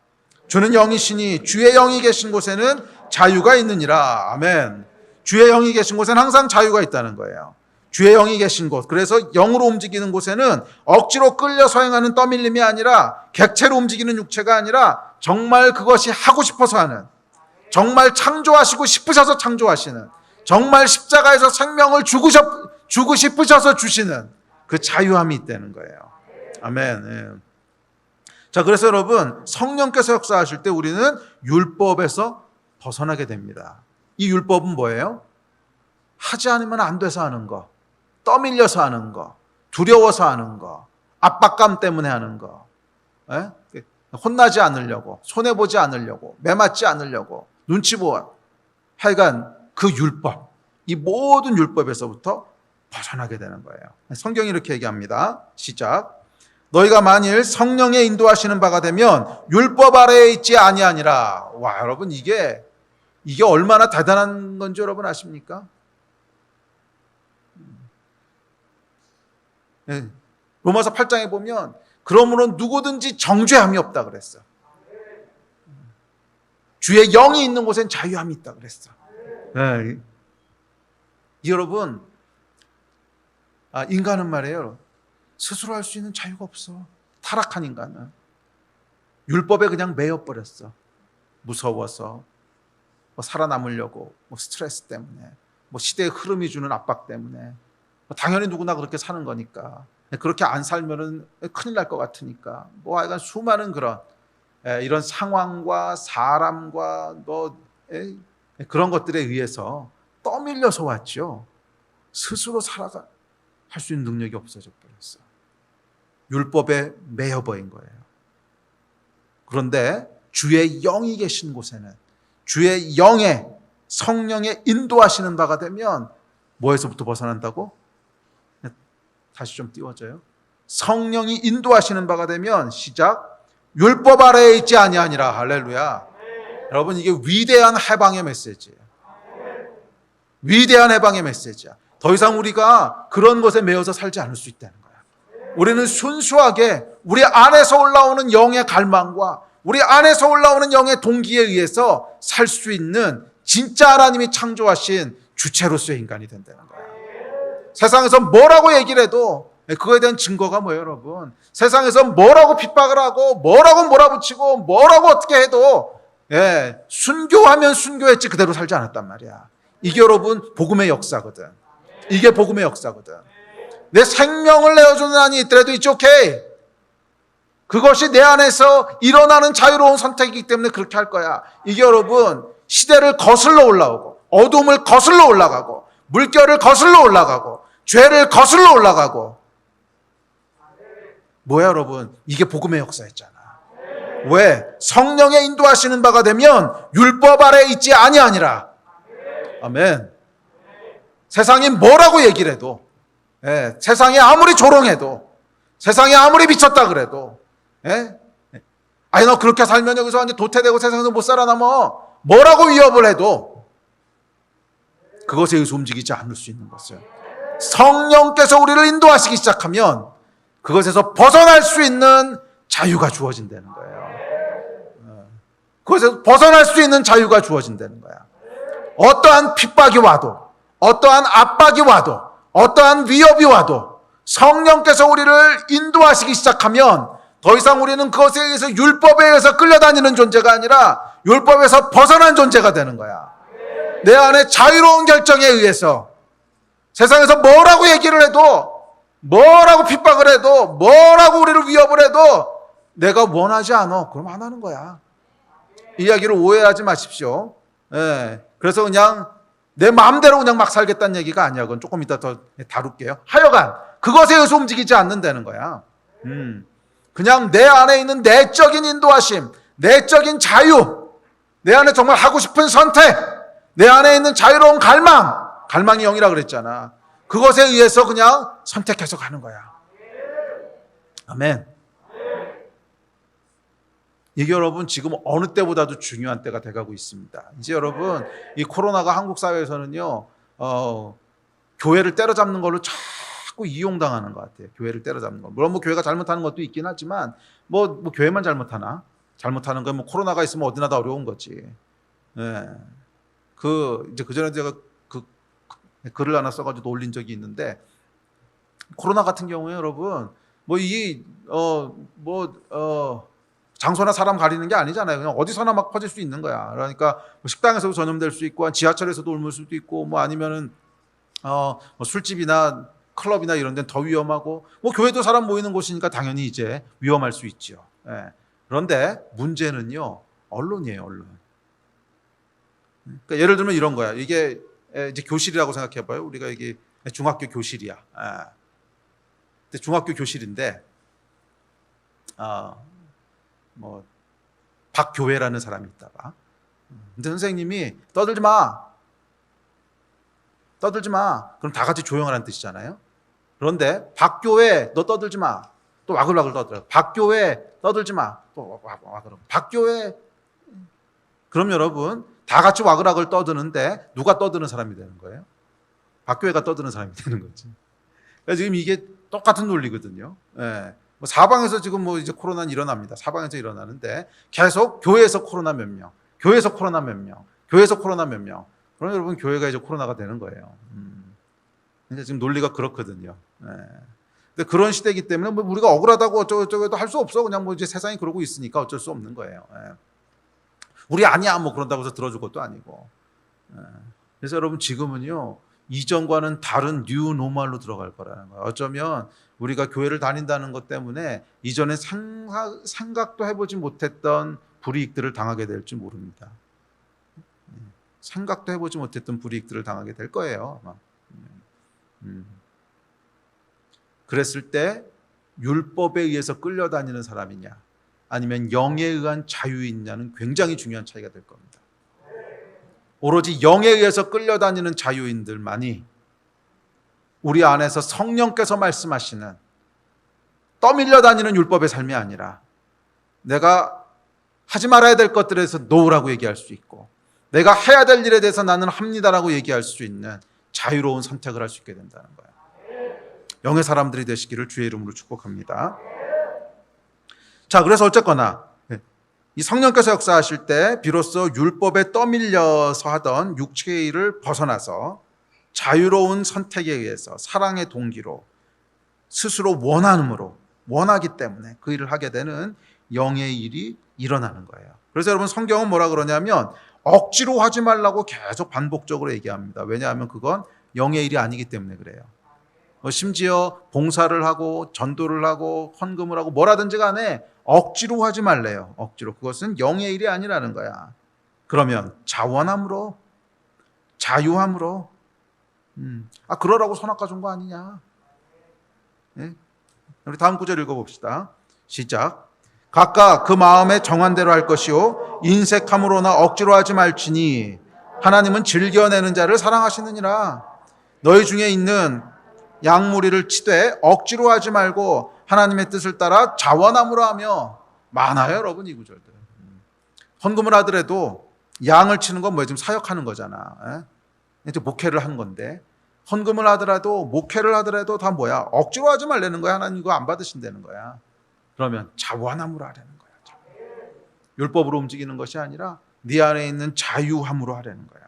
주는 영이시니 주의 영이 계신 곳에는 자유가 있느니라. 아멘. 주의 영이 계신 곳에는 항상 자유가 있다는 거예요. 주의 영이 계신 곳, 그래서 영으로 움직이는 곳에는 억지로 끌려서 행하는 떠밀림이 아니라, 객체로 움직이는 육체가 아니라 정말 그것이 하고 싶어서 하는, 정말 창조하시고 싶으셔서 창조하시는, 정말 십자가에서 생명을 주고 싶으셔서 주시는 그 자유함이 있다는 거예요. 아멘. 자, 그래서 여러분, 성령께서 역사하실 때 우리는 율법에서 벗어나게 됩니다. 이 율법은 뭐예요? 하지 않으면 안 돼서 하는 거, 떠밀려서 하는 거, 두려워서 하는 거, 압박감 때문에 하는 거, 혼나지 않으려고, 손해보지 않으려고, 매맞지 않으려고, 눈치 보아, 하여간 그 율법, 이 모든 율법에서부터 벗어나게 되는 거예요. 성경이 이렇게 얘기합니다. 시작. 너희가 만일 성령의 인도하시는 바가 되면 율법 아래에 있지 아니하니라. 와, 여러분, 이게 얼마나 대단한 건지 여러분 아십니까? 로마서 8장에 보면 그러므로 누구든지 정죄함이 없다 그랬어. 주의 영이 있는 곳엔 자유함이 있다 그랬어. 여러분, 인간은 말이에요, 스스로 할 수 있는 자유가 없어. 타락한 인간은 율법에 그냥 매여버렸어. 무서워서, 뭐 살아남으려고, 뭐 스트레스 때문에, 뭐 시대의 흐름이 주는 압박 때문에, 당연히 누구나 그렇게 사는 거니까. 그렇게 안 살면은 큰일 날 것 같으니까 뭐 하여간 수많은 그런 이런 상황과 사람과 뭐 그런 것들에 의해서 떠밀려서 왔죠. 스스로 살아가 할 수 있는 능력이 없어져 버렸어. 율법에 매여버린 거예요. 그런데 주의 영이 계신 곳에는 주의 영의 성령의 인도하시는 바가 되면 뭐에서부터 벗어난다고? 다시 좀 띄워져요. 성령이 인도하시는 바가 되면 시작 율법 아래에 있지 아니하니라. 할렐루야. 여러분 이게 위대한 해방의 메시지예요. 위대한 해방의 메시지야. 더 이상 우리가 그런 것에 매여서 살지 않을 수 있다는 거야. 우리는 순수하게 우리 안에서 올라오는 영의 갈망과 우리 안에서 올라오는 영의 동기에 의해서 살 수 있는 진짜 하나님이 창조하신 주체로서의 인간이 된다는 거야. 세상에서 뭐라고 얘기를 해도 그거에 대한 증거가 뭐예요, 여러분? 세상에서 뭐라고 핍박을 하고 뭐라고 몰아붙이고 뭐라고 어떻게 해도 순교하면 순교했지 그대로 살지 않았단 말이야. 이게 여러분 복음의 역사거든. 이게 복음의 역사거든. 내 생명을 내어주는 한이 있더라도 it's okay. 그것이 내 안에서 일어나는 자유로운 선택이기 때문에 그렇게 할 거야. 이게 여러분 시대를 거슬러 올라오고 어둠을 거슬러 올라가고 물결을 거슬러 올라가고 죄를 거슬러 올라가고 뭐야 여러분? 이게 복음의 역사였잖아. 왜? 성령의 인도하시는 바가 되면 율법 아래에 있지 아니하니라. 아멘. 세상이 뭐라고 얘기를 해도 세상이 아무리 조롱해도 세상이 아무리 미쳤다 그래도 아니 너 그렇게 살면 여기서 완전 도태되고 세상에서 못 살아남어 뭐라고 위협을 해도 그것에 의해서 움직이지 않을 수 있는 것을 성령께서 우리를 인도하시기 시작하면 그것에서 벗어날 수 있는 자유가 주어진다는 거예요. 그것에서 벗어날 수 있는 자유가 주어진다는 거야. 어떠한 핍박이 와도 어떠한 압박이 와도 어떠한 위협이 와도 성령께서 우리를 인도하시기 시작하면 더 이상 우리는 그것에 의해서 율법에 의해서 끌려다니는 존재가 아니라 율법에서 벗어난 존재가 되는 거야. 내 안에 자유로운 결정에 의해서 세상에서 뭐라고 얘기를 해도 뭐라고 핍박을 해도 뭐라고 우리를 위협을 해도 내가 원하지 않아. 그럼 안 하는 거야. 이 이야기를 오해하지 마십시오. 그래서 그냥 내 마음대로 그냥 막 살겠다는 얘기가 아니야. 그건 조금 이따 더 다룰게요. 하여간 그것에 의해서 움직이지 않는다는 거야. 그냥 내 안에 있는 내적인 인도하심, 내적인 자유, 내 안에 정말 하고 싶은 선택, 내 안에 있는 자유로운 갈망이 영이라 그랬잖아. 그것에 의해서 그냥 선택해서 가는 거야. 아멘. 이게 여러분 지금 어느 때보다도 중요한 때가 돼가고 있습니다. 이제 여러분 이 코로나가 한국 사회에서는요 교회를 때려잡는 걸로 자꾸 이용당하는 것 같아요. 교회를 때려잡는 거. 물론 뭐 교회가 잘못하는 것도 있긴 하지만 뭐 교회만 잘못하나? 잘못하는 건 뭐 코로나가 있으면 어디나 다 어려운 거지. 이제 그 전에 제가 글을 하나 써가지고 올린 적이 있는데 코로나 같은 경우에 여러분 장소나 사람 가리는 게 아니잖아요. 그냥 어디서나 막 퍼질 수 있는 거야. 그러니까 식당에서도 전염될 수 있고 지하철에서도 옮을 수도 있고 아니면은 술집이나 클럽이나 이런 데는 더 위험하고 교회도 사람 모이는 곳이니까 당연히 이제 위험할 수 있죠. 그런데 문제는요 언론이에요. 언론. 그러니까 예를 들면 이런 거야. 이게 이제 교실이라고 생각해봐요. 우리가 이게 중학교 교실이야. 근데 중학교 교실인데 박교회라는 사람이 있다가 근데 선생님이 떠들지 마. 그럼 다 같이 조용하라는 뜻이잖아요. 그런데 박교회 너 떠들지 마. 또 와글와글 떠들어. 박교회 떠들지 마. 또 와글와글. 박교회. 그럼 여러분 다 같이 와글와글 떠드는데 누가 떠드는 사람이 되는 거예요? 박교회가 떠드는 사람이 되는 거지. 그러니까 지금 이게 똑같은 논리거든요. 사방에서 지금 이제 코로나는 일어납니다. 사방에서 일어나는데 계속 교회에서 코로나 몇 명, 교회에서 코로나 몇 명, 교회에서 코로나 몇 명. 그럼 여러분 교회가 이제 코로나가 되는 거예요. 근데 지금 논리가 그렇거든요. 근데 그런 시대이기 때문에 우리가 억울하다고 어쩌고저쩌고 할 수 없어. 그냥 이제 세상이 그러고 있으니까 어쩔 수 없는 거예요. 우리 아니야 그런다고 해서 들어줄 것도 아니고. 그래서 여러분 지금은요 이전과는 다른 뉴 노멀로 들어갈 거라는 거예요. 어쩌면 우리가 교회를 다닌다는 것 때문에 이전에 생각도 해보지 못했던 불이익들을 당하게 될지 모릅니다. 생각도 해보지 못했던 불이익들을 당하게 될 거예요. 아마. 그랬을 때 율법에 의해서 끌려다니는 사람이냐 아니면 영에 의한 자유인냐는 굉장히 중요한 차이가 될 겁니다. 오로지 영에 의해서 끌려다니는 자유인들만이 우리 안에서 성령께서 말씀하시는 떠밀려 다니는 율법의 삶이 아니라 내가 하지 말아야 될 것들에 대해서 노라고 얘기할 수 있고 내가 해야 될 일에 대해서 나는 합니다라고 얘기할 수 있는 자유로운 선택을 할 수 있게 된다는 거예요. 영의 사람들이 되시기를 주의 이름으로 축복합니다. 자, 그래서 어쨌거나 이 성령께서 역사하실 때 비로소 율법에 떠밀려서 하던 육체의 일을 벗어나서 자유로운 선택에 의해서 사랑의 동기로 스스로 원하기 때문에 그 일을 하게 되는 영의 일이 일어나는 거예요. 그래서 여러분 성경은 뭐라 그러냐면 억지로 하지 말라고 계속 반복적으로 얘기합니다. 왜냐하면 그건 영의 일이 아니기 때문에 그래요. 심지어 봉사를 하고 전도를 하고 헌금을 하고 뭐라든지 간에 억지로 하지 말래요. 억지로. 그것은 영의 일이 아니라는 거야. 그러면 자원함으로 자유함으로 그러라고 선악과 준 거 아니냐. 네? 우리 다음 구절 읽어봅시다. 시작. 각각 그 마음에 정한 대로 할 것이요 인색함으로나 억지로 하지 말지니 하나님은 즐겨내는 자를 사랑하시느니라. 너희 중에 있는 양무리를 치되 억지로 하지 말고 하나님의 뜻을 따라 자원함으로 하며. 많아요 여러분 이 구절들. 헌금을 하더라도 양을 치는 건 뭐예요? 지금 사역하는 거잖아. 이제 목회를 한 건데 헌금을 하더라도 목회를 하더라도 다 뭐야? 억지로 하지 말라는 거야. 하나님 이거 안 받으신다는 거야. 그러면 자원함으로 하라는 거야. 율법으로 움직이는 것이 아니라 네 안에 있는 자유함으로 하라는 거야.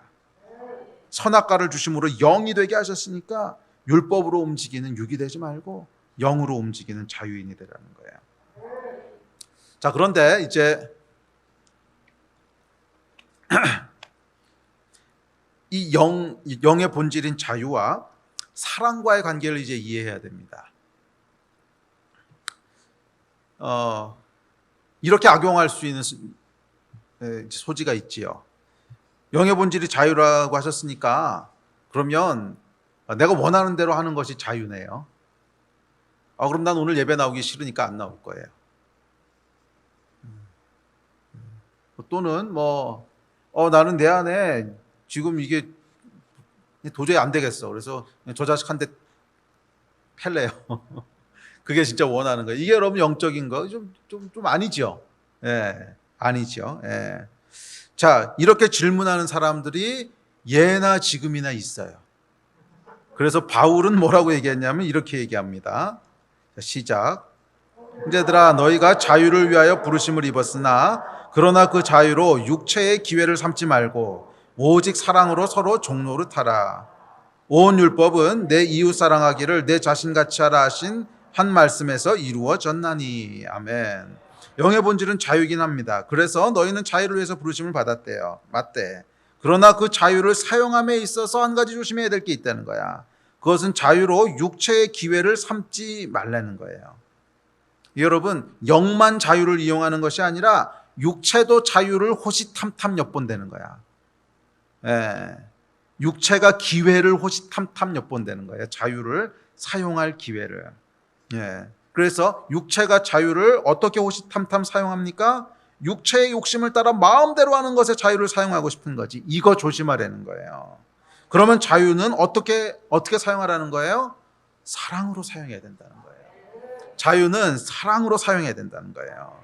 선악과를 주심으로 영이 되게 하셨으니까 율법으로 움직이는 육이 되지 말고 영으로 움직이는 자유인이 되라는 거예요. 자, 그런데 이제 이 영의 본질인 자유와 사랑과의 관계를 이제 이해해야 됩니다. 이렇게 악용할 수 있는 소지가 있지요. 영의 본질이 자유라고 하셨으니까 그러면 내가 원하는 대로 하는 것이 자유네요. 그럼 난 오늘 예배 나오기 싫으니까 안 나올 거예요. 또는 나는 내 안에 지금 이게 도저히 안 되겠어. 그래서 저 자식한테 팰래요. 그게 진짜 원하는 거예요. 이게 여러분 영적인 거 좀 아니죠. 예, 아니죠. 예. 자, 이렇게 질문하는 사람들이 예나 지금이나 있어요. 그래서 바울은 뭐라고 얘기했냐면 이렇게 얘기합니다. 자, 시작. 형제들아 너희가 자유를 위하여 부르심을 입었으나 그러나 그 자유로 육체의 기회를 삼지 말고 오직 사랑으로 서로 종노릇하라. 온 율법은 내 이웃 사랑하기를 내 자신같이 하라 하신 한 말씀에서 이루어졌나니. 아멘. 영의 본질은 자유이긴 합니다. 그래서 너희는 자유를 위해서 부르심을 받았대요. 맞대. 그러나 그 자유를 사용함에 있어서 한 가지 조심해야 될 게 있다는 거야. 그것은 자유로 육체의 기회를 삼지 말라는 거예요. 여러분, 영만 자유를 이용하는 것이 아니라 육체도 자유를 호시탐탐 엿본다는 거야. 예. 육체가 기회를 호시탐탐 엿본다는 거예요. 자유를 사용할 기회를. 예. 그래서 육체가 자유를 어떻게 호시탐탐 사용합니까? 육체의 욕심을 따라 마음대로 하는 것에 자유를 사용하고 싶은 거지. 이거 조심하라는 거예요. 그러면 자유는 어떻게 사용하라는 거예요? 사랑으로 사용해야 된다는 거예요. 자유는 사랑으로 사용해야 된다는 거예요.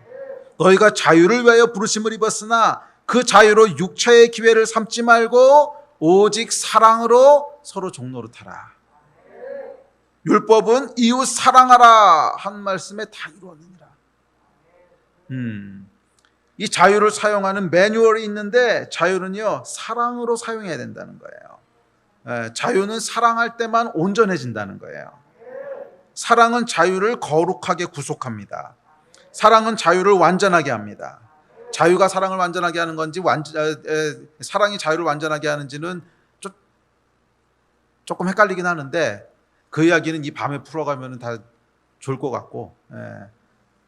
너희가 자유를 위하여 부르심을 입었으나 그 자유로 육체의 기회를 삼지 말고 오직 사랑으로 서로 종노릇하라. 율법은 이웃 사랑하라 한 말씀에 다 이루어지니라. 이 자유를 사용하는 매뉴얼이 있는데 자유는요 사랑으로 사용해야 된다는 거예요. 자유는 사랑할 때만 온전해진다는 거예요. 사랑은 자유를 거룩하게 구속합니다. 사랑은 자유를 완전하게 합니다. 자유가 사랑을 완전하게 하는 건지 사랑이 자유를 완전하게 하는지는 조금 헷갈리긴 하는데 그 이야기는 이 밤에 풀어가면 다 좋을 것 같고,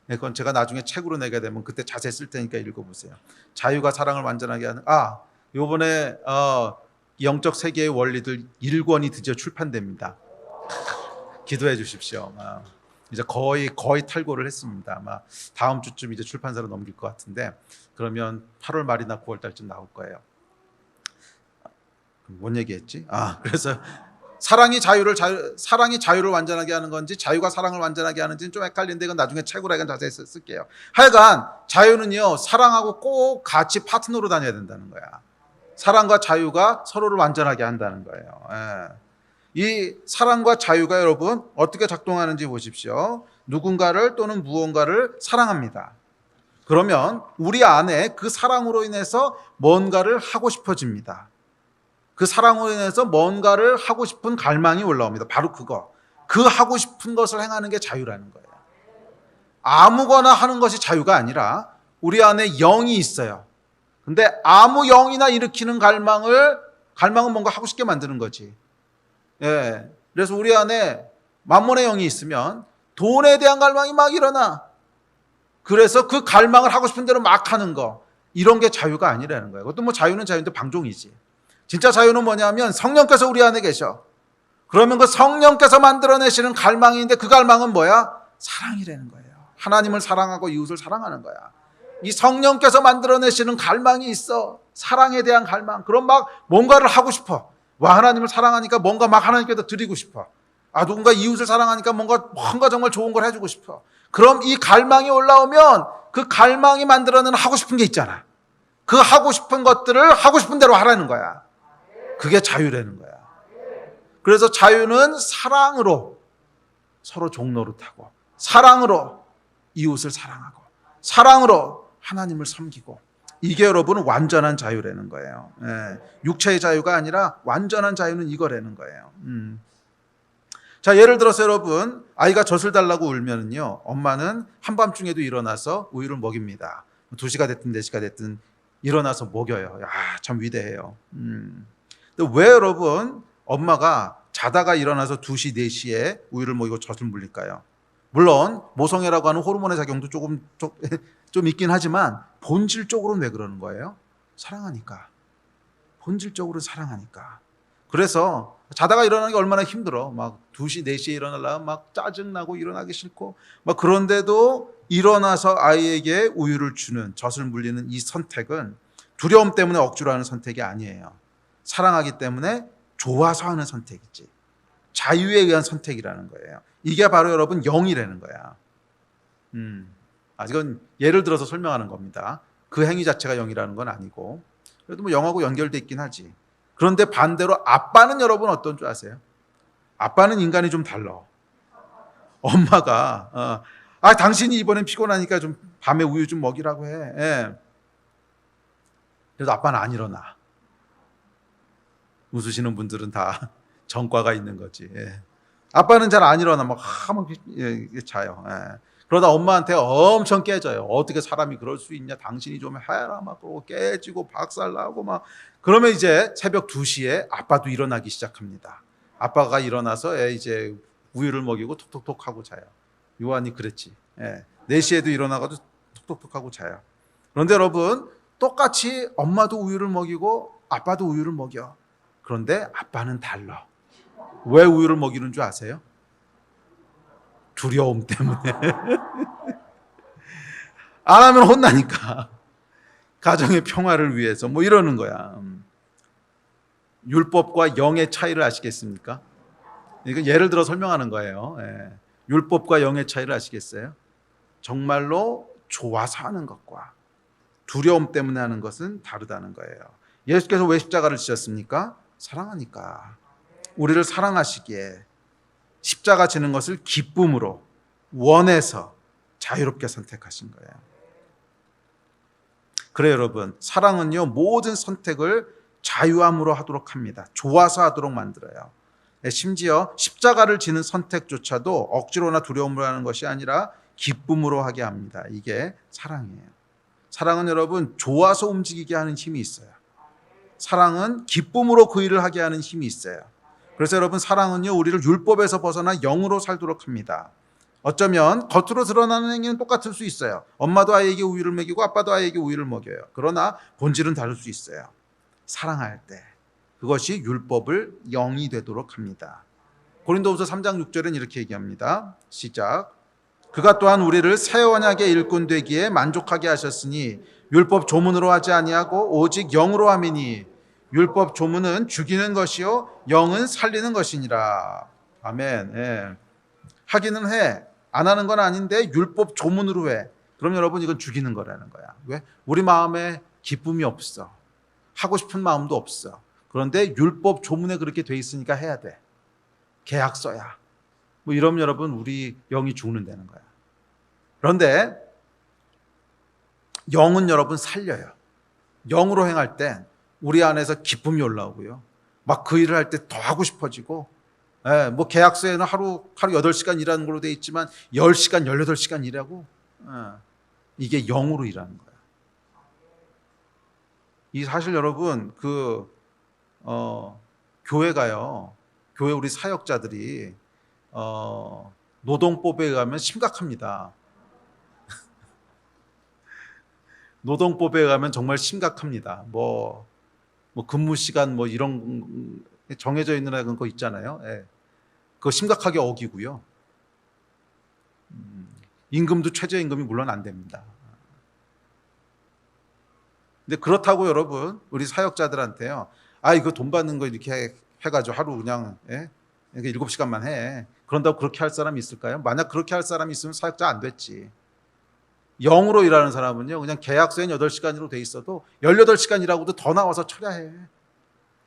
그건 제가 나중에 책으로 내게 되면 그때 자세히 쓸 테니까 읽어보세요. 자유가 사랑을 완전하게 하는, 요번에 영적 세계의 원리들 1권이 드디어 출판됩니다. 기도해 주십시오. 이제 거의 탈고를 했습니다. 아마 다음 주쯤 이제 출판사로 넘길 것 같은데, 그러면 8월 말이나 9월 달쯤 나올 거예요. 뭔 얘기했지? 그래서 사랑이 자유를 완전하게 하는 건지 자유가 사랑을 완전하게 하는지는 좀 헷갈리는데 이건 나중에 책으로 약간 자세히 쓸게요. 하여간 자유는요, 사랑하고 꼭 같이 파트너로 다녀야 된다는 거야. 사랑과 자유가 서로를 완전하게 한다는 거예요. 이 사랑과 자유가 여러분 어떻게 작동하는지 보십시오. 누군가를 또는 무언가를 사랑합니다. 그러면 우리 안에 그 사랑으로 인해서 뭔가를 하고 싶어집니다. 그 사랑으로 인해서 뭔가를 하고 싶은 갈망이 올라옵니다. 바로 그거. 그 하고 싶은 것을 행하는 게 자유라는 거예요. 아무거나 하는 것이 자유가 아니라 우리 안에 영이 있어요. 근데 아무 영이나 일으키는 갈망은 뭔가 하고 싶게 만드는 거지. 그래서 우리 안에 만몬의 영이 있으면 돈에 대한 갈망이 막 일어나. 그래서 그 갈망을 하고 싶은 대로 막 하는 거. 이런 게 자유가 아니라는 거예요. 그것도 뭐 자유는 자유인데 방종이지. 진짜 자유는 뭐냐면 성령께서 우리 안에 계셔. 그러면 그 성령께서 만들어내시는 갈망인데 그 갈망은 뭐야? 사랑이라는 거예요. 하나님을 사랑하고 이웃을 사랑하는 거야. 이 성령께서 만들어내시는 갈망이 있어. 사랑에 대한 갈망. 그럼 막 뭔가를 하고 싶어. 하나님을 사랑하니까 뭔가 막 하나님께도 드리고 싶어. 누군가 이웃을 사랑하니까 뭔가 정말 좋은 걸 해주고 싶어. 그럼 이 갈망이 올라오면 그 갈망이 만들어내는 하고 싶은 게 있잖아. 그 하고 싶은 것들을 하고 싶은 대로 하라는 거야. 그게 자유라는 거야. 그래서 자유는 사랑으로 서로 종노릇하고, 사랑으로 이웃을 사랑하고, 사랑으로 하나님을 섬기고, 이게 여러분 완전한 자유라는 거예요. 육체의 자유가 아니라 완전한 자유는 이거라는 거예요. 자, 예를 들어서 여러분, 아이가 젖을 달라고 울면요, 엄마는 한밤중에도 일어나서 우유를 먹입니다. 2시가 됐든 4시가 됐든 일어나서 먹여요. 참 위대해요. 근데 왜 여러분 엄마가 자다가 일어나서 2시, 4시에 우유를 먹이고 젖을 물릴까요? 물론 모성애라고 하는 호르몬의 작용도 좀 있긴 하지만 본질적으로는 왜 그러는 거예요? 사랑하니까. 본질적으로 사랑하니까. 그래서 자다가 일어나는 게 얼마나 힘들어. 막 2시, 4시에 일어나려면 막 짜증나고 일어나기 싫고 막 그런데도 일어나서 아이에게 우유를 주는, 젖을 물리는 이 선택은 두려움 때문에 억지로 하는 선택이 아니에요. 사랑하기 때문에 좋아서 하는 선택이지. 자유에 의한 선택이라는 거예요. 이게 바로 여러분 영이라는 거야. 이건 예를 들어서 설명하는 겁니다. 그 행위 자체가 영이라는 건 아니고, 그래도 뭐 영하고 연결돼 있긴 하지. 그런데 반대로 아빠는 여러분 어떤 줄 아세요? 아빠는 인간이 좀 달라. 엄마가 당신이 이번엔 피곤하니까 좀 밤에 우유 좀 먹이라고 해. 그래도 아빠는 안 일어나. 웃으시는 분들은 다 전과가 있는 거지. 아빠는 잘 안 일어나. 막 자요. 그러다 엄마한테 엄청 깨져요. 어떻게 사람이 그럴 수 있냐. 당신이 좀 해라. 막 그러고 깨지고 박살나고 막. 그러면 이제 새벽 2시에 아빠도 일어나기 시작합니다. 아빠가 일어나서 이제 우유를 먹이고 톡톡톡 하고 자요. 요한이 그랬지. 4시에도 일어나가지고 톡톡톡 하고 자요. 그런데 여러분 똑같이 엄마도 우유를 먹이고 아빠도 우유를 먹여. 그런데 아빠는 달라. 왜 우유를 먹이는 줄 아세요? 두려움 때문에. 안 하면 혼나니까. 가정의 평화를 위해서 뭐 이러는 거야. 율법과 영의 차이를 아시겠습니까? 이거 예를 들어 설명하는 거예요. 율법과 영의 차이를 아시겠어요? 정말로 좋아서 하는 것과 두려움 때문에 하는 것은 다르다는 거예요. 예수께서 왜 십자가를 지셨습니까? 사랑하니까. 우리를 사랑하시기에 십자가 지는 것을 기쁨으로 원해서 자유롭게 선택하신 거예요. 그래 여러분, 사랑은요 모든 선택을 자유함으로 하도록 합니다. 좋아서 하도록 만들어요. 심지어 십자가를 지는 선택조차도 억지로나 두려움으로 하는 것이 아니라 기쁨으로 하게 합니다. 이게 사랑이에요. 사랑은 여러분 좋아서 움직이게 하는 힘이 있어요. 사랑은 기쁨으로 그 일을 하게 하는 힘이 있어요. 그래서 여러분 사랑은요 우리를 율법에서 벗어나 영으로 살도록 합니다. 어쩌면 겉으로 드러나는 행위는 똑같을 수 있어요. 엄마도 아이에게 우유를 먹이고 아빠도 아이에게 우유를 먹여요. 그러나 본질은 다를 수 있어요. 사랑할 때 그것이 율법을 영이 되도록 합니다. 고린도후서 3장 6절은 이렇게 얘기합니다. 시작. 그가 또한 우리를 새 언약의 일꾼 되기에 만족하게 하셨으니 율법 조문으로 하지 아니하고 오직 영으로 함이니 율법 조문은 죽이는 것이요 영은 살리는 것이니라. 아멘. 예. 하기는 해. 안 하는 건 아닌데 율법 조문으로 해. 그럼 여러분 이건 죽이는 거라는 거야. 왜? 우리 마음에 기쁨이 없어. 하고 싶은 마음도 없어. 그런데 율법 조문에 그렇게 돼 있으니까 해야 돼. 계약서야. 뭐 이러면 여러분 우리 영이 죽는다는 거야. 그런데 영은 여러분 살려요. 영으로 행할 때 우리 안에서 기쁨이 올라오고요. 막 그 일을 할 때 더 하고 싶어지고, 뭐 계약서에는 하루 8시간 일하는 걸로 돼 있지만 10시간, 18시간 일하고, 이게 영으로 일하는 거야. 이 사실 여러분 교회가요. 교회 우리 사역자들이 노동법에 의하면 심각합니다. 노동법에 의하면 정말 심각합니다. 뭐 근무 시간 뭐 이런 정해져 있는 그런 거 있잖아요. 예. 그거 심각하게 어기고요. 임금도 최저임금이 물론 안 됩니다. 근데 그렇다고 여러분 우리 사역자들한테요. 이거 돈 받는 거 이렇게 해가지고 하루 그냥 7시간만 해. 그런다고 그렇게 할 사람이 있을까요? 만약 그렇게 할 사람이 있으면 사역자 안 됐지. 영으로 일하는 사람은요, 그냥 계약서엔 8시간으로 돼 있어도 18시간 일하고도 더 나와서 철야해.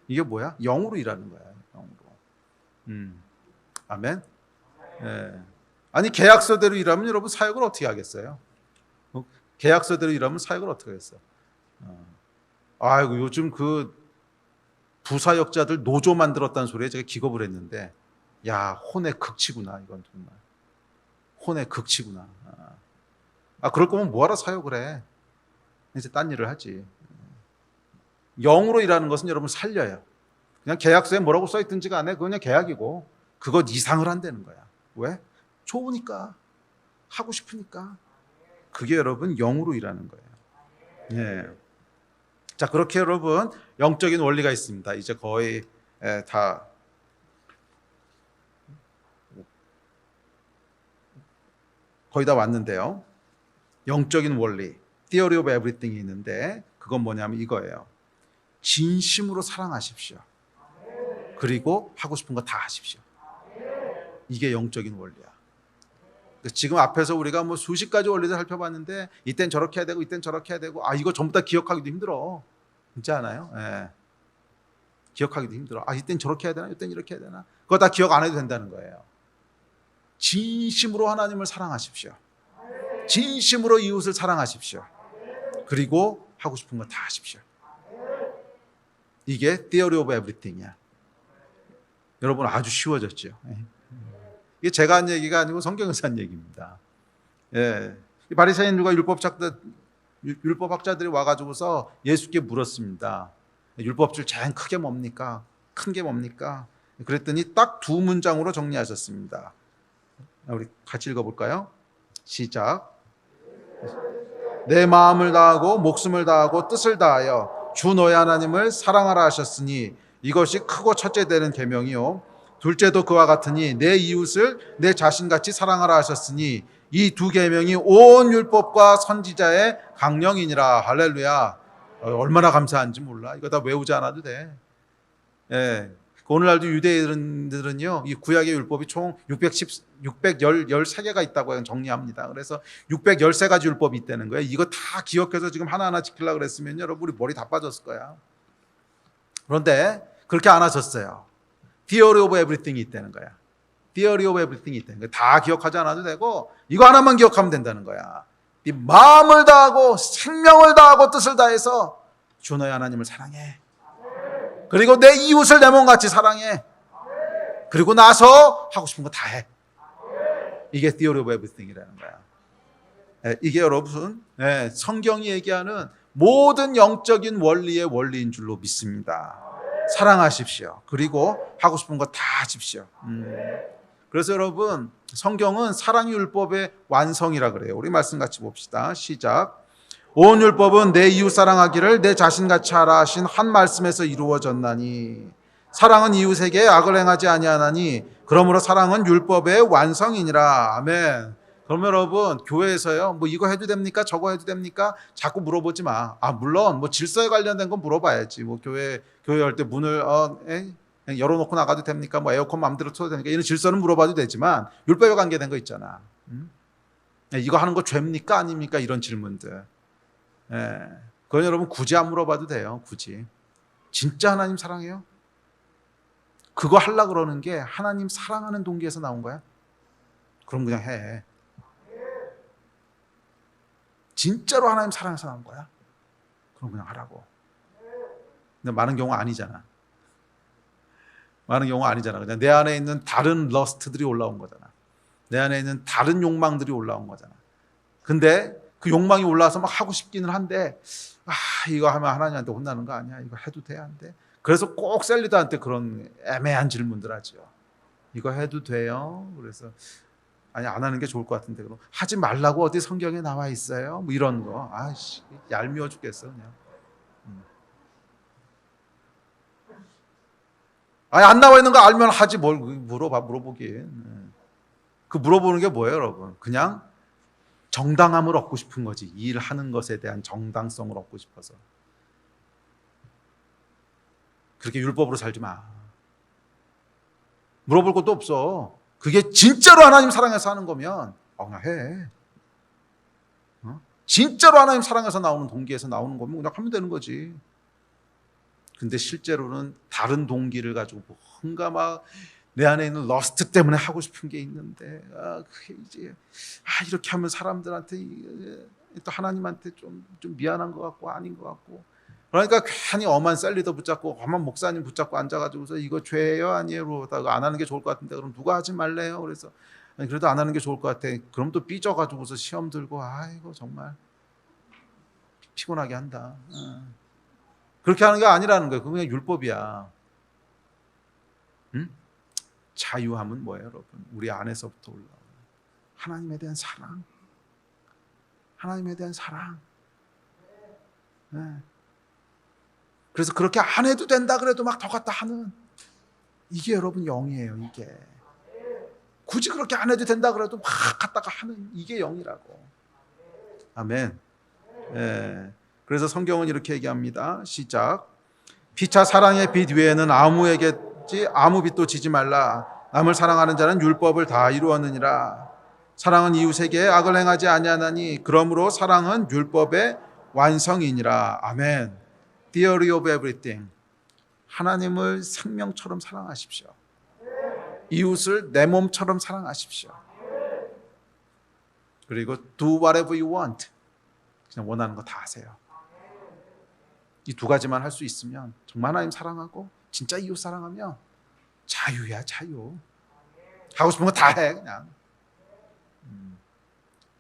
이게 뭐야? 영으로 일하는 거야. 영으로. 아멘. 예. 아니 계약서대로 일하면 여러분 사역을 어떻게 하겠어요? 계약서대로 일하면 사역을 어떻게 하겠어요? 아이고 요즘 그 부사역자들 노조 만들었다는 소리에 제가 기겁을 했는데, 야 혼의 극치구나 이건 정말. 혼의 극치구나. 그럴 거면 뭐하러 사역을 해? 이제 딴 일을 하지. 영으로 일하는 것은 여러분 살려요. 그냥 계약서에 뭐라고 써있든지 간에 그건 그냥 계약이고 그것 이상을 한다는 거야. 왜? 좋으니까. 하고 싶으니까. 그게 여러분 영으로 일하는 거예요. 예. 자, 그렇게 여러분 영적인 원리가 있습니다. 이제 거의 다 왔는데요. 영적인 원리, Theory of Everything이 있는데 그건 뭐냐면 이거예요. 진심으로 사랑하십시오. 그리고 하고 싶은 거 다 하십시오. 이게 영적인 원리야. 지금 앞에서 우리가 뭐 수십 가지 원리를 살펴봤는데 이땐 저렇게 해야 되고 이땐 저렇게 해야 되고 이거 전부 다 기억하기도 힘들어. 그렇지 않아요? 예. 기억하기도 힘들어. 이땐 저렇게 해야 되나? 이땐 이렇게 해야 되나? 그거 다 기억 안 해도 된다는 거예요. 진심으로 하나님을 사랑하십시오. 진심으로 이웃을 사랑하십시오. 그리고 하고 싶은 거 다 하십시오. 이게 Theory of Everything이야. 여러분 아주 쉬워졌죠. 이게 제가 한 얘기가 아니고 성경에서 한 얘기입니다. 예. 바리새인들과 율법학자들이 와가지고서 예수께 물었습니다. 율법줄 제일 크게 뭡니까? 큰 게 뭡니까? 그랬더니 딱 2문장으로 정리하셨습니다. 우리 같이 읽어볼까요? 시작. 내 마음을 다하고 목숨을 다하고 뜻을 다하여 주 너의 하나님을 사랑하라 하셨으니 이것이 크고 첫째 되는 계명이요 둘째도 그와 같으니 내 이웃을 내 자신같이 사랑하라 하셨으니 이 2계명이 온 율법과 선지자의 강령이니라. 할렐루야. 얼마나 감사한지 몰라. 이거 다 외우지 않아도 돼. 예. 오늘날도 유대인들은요, 이 구약의 율법이 총 613개가 있다고 정리합니다. 그래서 613가지 율법이 있다는 거예요. 이거 다 기억해서 지금 하나하나 지키려고 그랬으면 여러분 우리 머리 다 빠졌을 거야. 그런데 그렇게 안 하셨어요. Theory of Everything이 있다는 거야. Theory of Everything이 있다는 거야. 다 기억하지 않아도 되고 이거 하나만 기억하면 된다는 거야. 네 마음을 다하고 생명을 다하고 뜻을 다해서 주 너의 하나님을 사랑해. 그리고 내 이웃을 내 몸같이 사랑해. 그리고 나서 하고 싶은 거 다 해. 이게 Theory of Everything이라는 거야. 이게 여러분 성경이 얘기하는 모든 영적인 원리의 원리인 줄로 믿습니다. 사랑하십시오. 그리고 하고 싶은 거 다 하십시오. 그래서 여러분, 성경은 사랑 율법의 완성이라 그래요. 우리 말씀 같이 봅시다. 시작. 온 율법은 내 이웃 사랑하기를 내 자신같이 하라 하신 한 말씀에서 이루어졌나니 사랑은 이웃에게 악을 행하지 아니하나니 그러므로 사랑은 율법의 완성이니라. 아멘. 그럼 여러분, 교회에서요, 뭐 이거 해도 됩니까? 저거 해도 됩니까? 자꾸 물어보지 마. 물론 뭐 질서에 관련된 건 물어봐야지. 뭐 교회 할 때 문을 열어놓고 나가도 됩니까? 뭐 에어컨 마음대로 틀어도 됩니까? 이런 질서는 물어봐도 되지만 율법에 관계된 거 있잖아. 이거 하는 거 죄입니까? 아닙니까? 이런 질문들. 그건 여러분 굳이 안 물어봐도 돼요. 굳이. 진짜 하나님 사랑해요? 그거 하려고 그러는 게 하나님 사랑하는 동기에서 나온 거야? 그럼 그냥 해. 진짜로 하나님 사랑해서 나온 거야? 그럼 그냥 하라고. 근데 많은 경우가 아니잖아. 많은 경우가 아니잖아. 그냥 내 안에 있는 다른 러스트들이 올라온 거잖아. 내 안에 있는 다른 욕망들이 올라온 거잖아. 근데 그 욕망이 올라와서 막 하고 싶기는 한데 이거 하면 하나님한테 혼나는 거 아니야? 이거 해도 돼? 안 돼? 그래서 꼭 셀리더한테 그런 애매한 질문들 하죠. 이거 해도 돼요? 그래서 아니 안 하는 게 좋을 것 같은데 그럼 하지 말라고 어디 성경에 나와 있어요? 뭐 이런 거. 얄미워 죽겠어 그냥. 안 나와 있는 거 알면 하지 뭘 물어보긴. 그 물어보는 게 뭐예요, 여러분? 그냥 정당함을 얻고 싶은 거지. 일하는 것에 대한 정당성을 얻고 싶어서. 그렇게 율법으로 살지 마. 물어볼 것도 없어. 그게 진짜로 하나님 사랑해서 하는 거면 그냥 해. 진짜로 하나님 사랑해서 나오는 동기에서 나오는 거면 그냥 하면 되는 거지. 근데 실제로는 다른 동기를 가지고 뭔가 막 내 안에 있는 러스트 때문에 하고 싶은 게 있는데 그게 이제 이렇게 하면 사람들한테 또 하나님한테 좀 미안한 것 같고 아닌 것 같고 그러니까 괜히 엄한 셀리더 붙잡고 엄한 목사님 붙잡고 앉아가지고서 이거 죄예요 아니에요? 그러다가 안 하는 게 좋을 것 같은데 그럼 누가 하지 말래요? 그래서 그래도 안 하는 게 좋을 것 같아. 그럼 또 삐져가지고서 시험 들고 이거 정말 피곤하게 한다. 그렇게 하는 게 아니라는 거예요. 그게 율법이야. 자유함은 뭐예요, 여러분? 우리 안에서부터 올라오는 하나님에 대한 사랑. 하나님에 대한 사랑. 그래서 그렇게 안 해도 된다 그래도 막 더 갖다 하는 이게 여러분 영이에요. 이게 굳이 그렇게 안 해도 된다 그래도 막 갖다가 하는 이게 영이라고. 아멘. 그래서 성경은 이렇게 얘기합니다. 시작. 피차 사랑의 빛 위에는 아무 빛도 지지 말라. 남을 사랑하는 자는 율법을 다 이루었느니라. 사랑은 이웃에게 악을 행하지 아니하나니 그러므로 사랑은 율법의 완성이니라. 아멘. Theory of everything. 하나님을 생명처럼 사랑하십시오. 이웃을 내 몸처럼 사랑하십시오. 그리고 do whatever you want. 그냥 원하는 거 다 하세요. 이 두 가지만 할 수 있으면 정말 하나님 사랑하고 진짜 이웃 사랑하면 자유야, 자유. 하고 싶은 거 다 해, 그냥.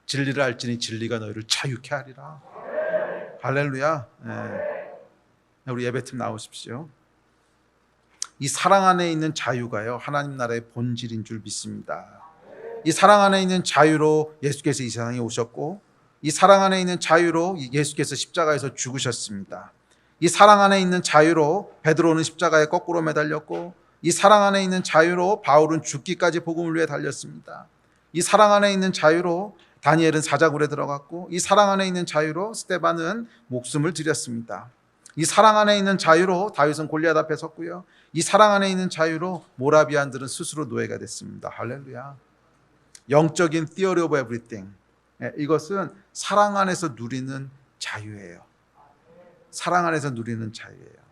진리를 알지니 진리가 너희를 자유케 하리라. 할렐루야. 우리 예배팀 나오십시오. 이 사랑 안에 있는 자유가요, 하나님 나라의 본질인 줄 믿습니다. 이 사랑 안에 있는 자유로 예수께서 이 세상에 오셨고, 이 사랑 안에 있는 자유로 예수께서 십자가에서 죽으셨습니다. 이 사랑 안에 있는 자유로 베드로는 십자가에 거꾸로 매달렸고, 이 사랑 안에 있는 자유로 바울은 죽기까지 복음을 위해 달렸습니다. 이 사랑 안에 있는 자유로 다니엘은 사자굴에 들어갔고, 이 사랑 안에 있는 자유로 스데반은 목숨을 드렸습니다. 이 사랑 안에 있는 자유로 다윗은 골리앗 앞에 섰고요. 이 사랑 안에 있는 자유로 모라비안들은 스스로 노예가 됐습니다. 할렐루야. 영적인 theory of everything. 이것은 사랑 안에서 누리는 자유예요. 사랑 안에서 누리는 자유예요.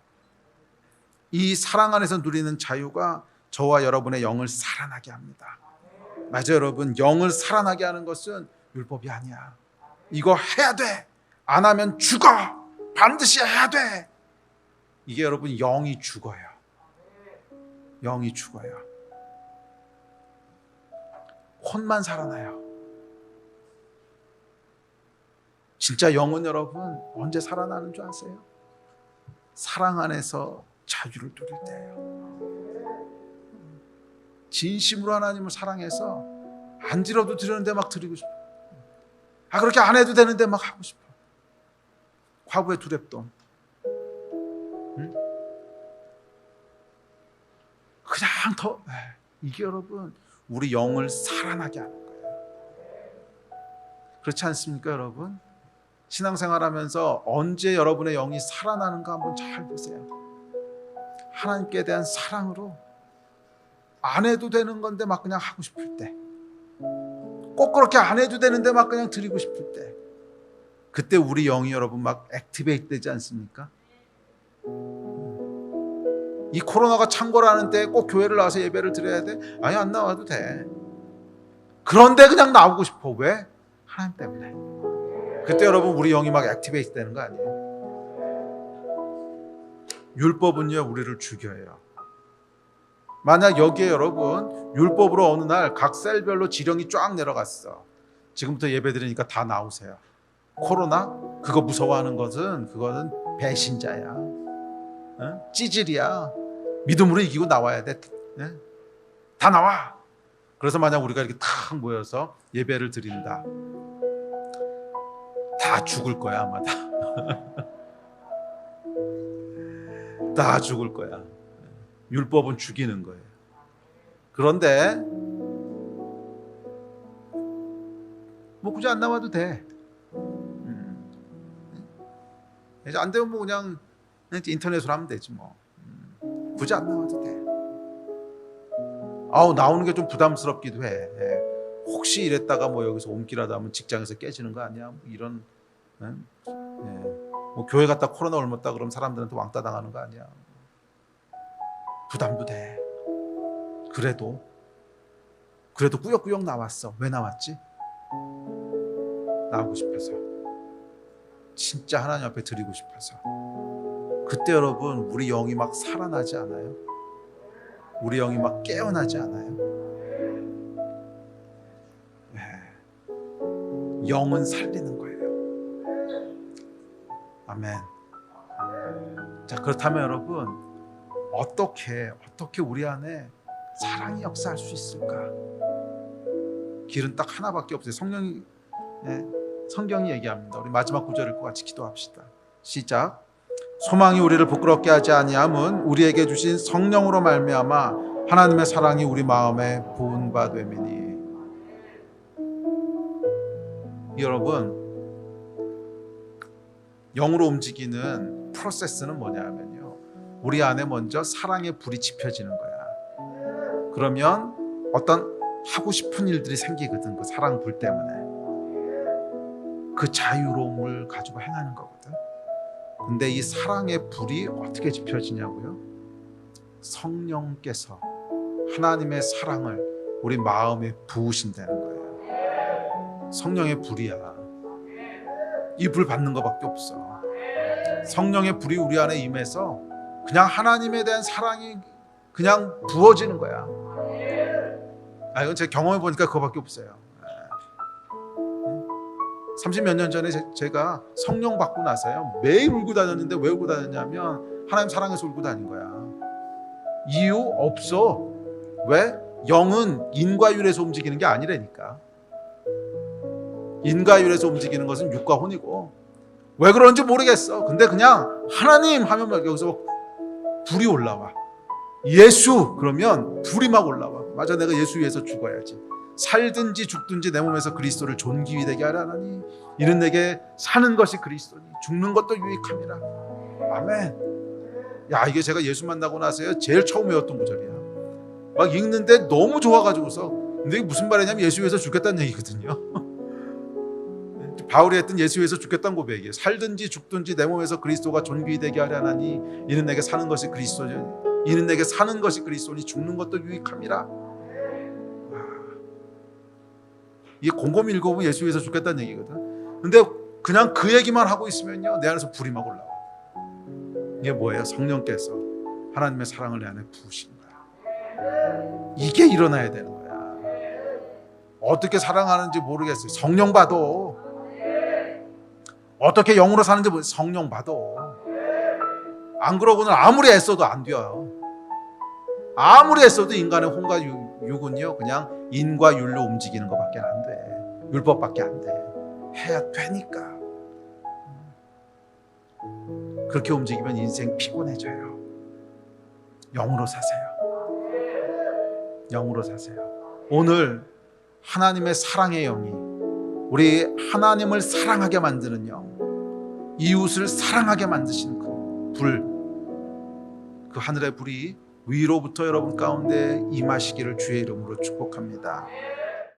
이 사랑 안에서 누리는 자유가 저와 여러분의 영을 살아나게 합니다. 맞아요, 여러분. 영을 살아나게 하는 것은 율법이 아니야. 이거 해야 돼. 안 하면 죽어. 반드시 해야 돼. 이게 여러분 영이 죽어요. 영이 죽어요. 혼만 살아나요. 진짜 영은 여러분 언제 살아나는 줄 아세요? 사랑 안에서 자유를 누릴 때예요. 진심으로 하나님을 사랑해서 안 드려도 드리는데 막 드리고 싶어. 그렇게 안 해도 되는데 막 하고 싶어. 과부의 두렵돈. 그냥 더 이게 여러분 우리 영을 살아나게 하는 거예요. 그렇지 않습니까 여러분? 신앙생활하면서 언제 여러분의 영이 살아나는가 한번 잘 보세요. 하나님께 대한 사랑으로 안 해도 되는 건데 막 그냥 하고 싶을 때, 꼭 그렇게 안 해도 되는데 막 그냥 드리고 싶을 때, 그때 우리 영이 여러분 막 액티베이트 되지 않습니까? 이 코로나가 창궐하는 때 꼭 교회를 나와서 예배를 드려야 돼? 아니 안 나와도 돼. 그런데 그냥 나오고 싶어. 왜? 하나님 때문에. 그때 여러분 우리 영이 막 액티베이트 되는 거 아니에요? 율법은요 우리를 죽여요. 만약 여기에 여러분 율법으로 어느 날 각 셀별로 지령이 쫙 내려갔어. 지금부터 예배 드리니까 다 나오세요. 코로나? 그거 무서워하는 것은 그거는 배신자야. 찌질이야. 믿음으로 이기고 나와야 돼. 다 나와. 그래서 만약 우리가 이렇게 탁 모여서 예배를 드린다. 다 죽을 거야 아마 다. 다 죽을 거야. 율법은 죽이는 거예요. 그런데 뭐 굳이 안 나와도 돼. 이제 안 되면 뭐 그냥 인터넷으로 하면 되지 뭐. 굳이 안 나와도 돼. 나오는 게 좀 부담스럽기도 해. 혹시 이랬다가 뭐 여기서 옮기라다 하면 직장에서 깨지는 거 아니야? 뭐 이런. 뭐 교회 갔다 코로나 옮았다 그러면 사람들한테 왕따 당하는 거 아니야? 부담도 돼. 그래도 꾸역꾸역 나왔어. 왜 나왔지? 나오고 싶어서. 진짜 하나님 앞에 드리고 싶어서. 그때 여러분 우리 영이 막 살아나지 않아요? 우리 영이 막 깨어나지 않아요? 영은 살리는 거예요. 아멘. 자, 그렇다면 여러분 어떻게 우리 안에 사랑이 역사할 수 있을까? 길은 딱 하나밖에 없어요. 성경이 얘기합니다. 우리 마지막 구절 읽고 같이 기도합시다. 시작. 소망이 우리를 부끄럽게 하지 아니함은 우리에게 주신 성령으로 말미암아 하나님의 사랑이 우리 마음에 부은 바 됨이니. 여러분 영으로 움직이는 프로세스는 뭐냐면요, 우리 안에 먼저 사랑의 불이 지펴지는 거야. 그러면 어떤 하고 싶은 일들이 생기거든. 그 사랑 불 때문에. 그 자유로움을 가지고 행하는 거거든. 근데 이 사랑의 불이 어떻게 지펴지냐고요? 성령께서 하나님의 사랑을 우리 마음에 부으신다는 거예요. 성령의 불이야. 이 불 받는 것밖에 없어. 성령의 불이 우리 안에 임해서 그냥 하나님에 대한 사랑이 그냥 부어지는 거야. 이건 제가 경험해 보니까 그거밖에 없어요. 30몇 년 전에 제가 성령 받고 나서요 매일 울고 다녔는데, 왜 울고 다녔냐면 하나님 사랑해서 울고 다닌 거야. 이유 없어. 왜? 영은 인과율에서 움직이는 게 아니라니까. 인과율에서 움직이는 것은 육과 혼이고, 왜 그런지 모르겠어. 근데 그냥 하나님 하면 여기서 불이 올라와. 예수 그러면 불이 막 올라와. 맞아, 내가 예수 위해서 죽어야지. 살든지 죽든지 내 몸에서 그리스도를 존귀히 되게 하라 하나니 이는 내게 사는 것이 그리스도니 죽는 것도 유익함이라. 아멘. 야, 이게 제가 예수 만나고 나서요 제일 처음 외웠던 구절이야. 막 읽는데 너무 좋아가지고서. 근데 이게 무슨 말이냐면 예수 위해서 죽겠다는 얘기거든요. 바울이 했던 예수 위해서 죽겠다는 고백이에요. 살든지 죽든지 내 몸에서 그리스도가 존귀히 되게 하려 하나니 이는 내게 사는 것이 그리스도니 이는 내게 사는 것이 그리스도니 죽는 것도 유익함이라. 이게 곰곰이 읽어보면 예수 위해서 죽겠다는 얘기거든. 근데 그냥 그 얘기만 하고 있으면요 내 안에서 불이 막 올라와. 이게 뭐예요? 성령께서 하나님의 사랑을 내 안에 부으신 거야. 이게 일어나야 되는 거야. 어떻게 사랑하는지 모르겠어요. 성령 받아. 어떻게 영으로 사는지 모르겠어요. 성령 받아. 안 그러고는 아무리 애써도 안 돼요. 아무리 애써도 인간의 혼과 육은요 그냥 인과 율로 움직이는 것밖에 안 돼. 율법밖에 안 돼. 해야 되니까. 그렇게 움직이면 인생 피곤해져요. 영으로 사세요. 영으로 사세요. 오늘 하나님의 사랑의 영이 우리 하나님을 사랑하게 만드는 영, 이웃을 사랑하게 만드시는 그 불, 그 하늘의 불이 위로부터 여러분 가운데 임하시기를 주의 이름으로 축복합니다.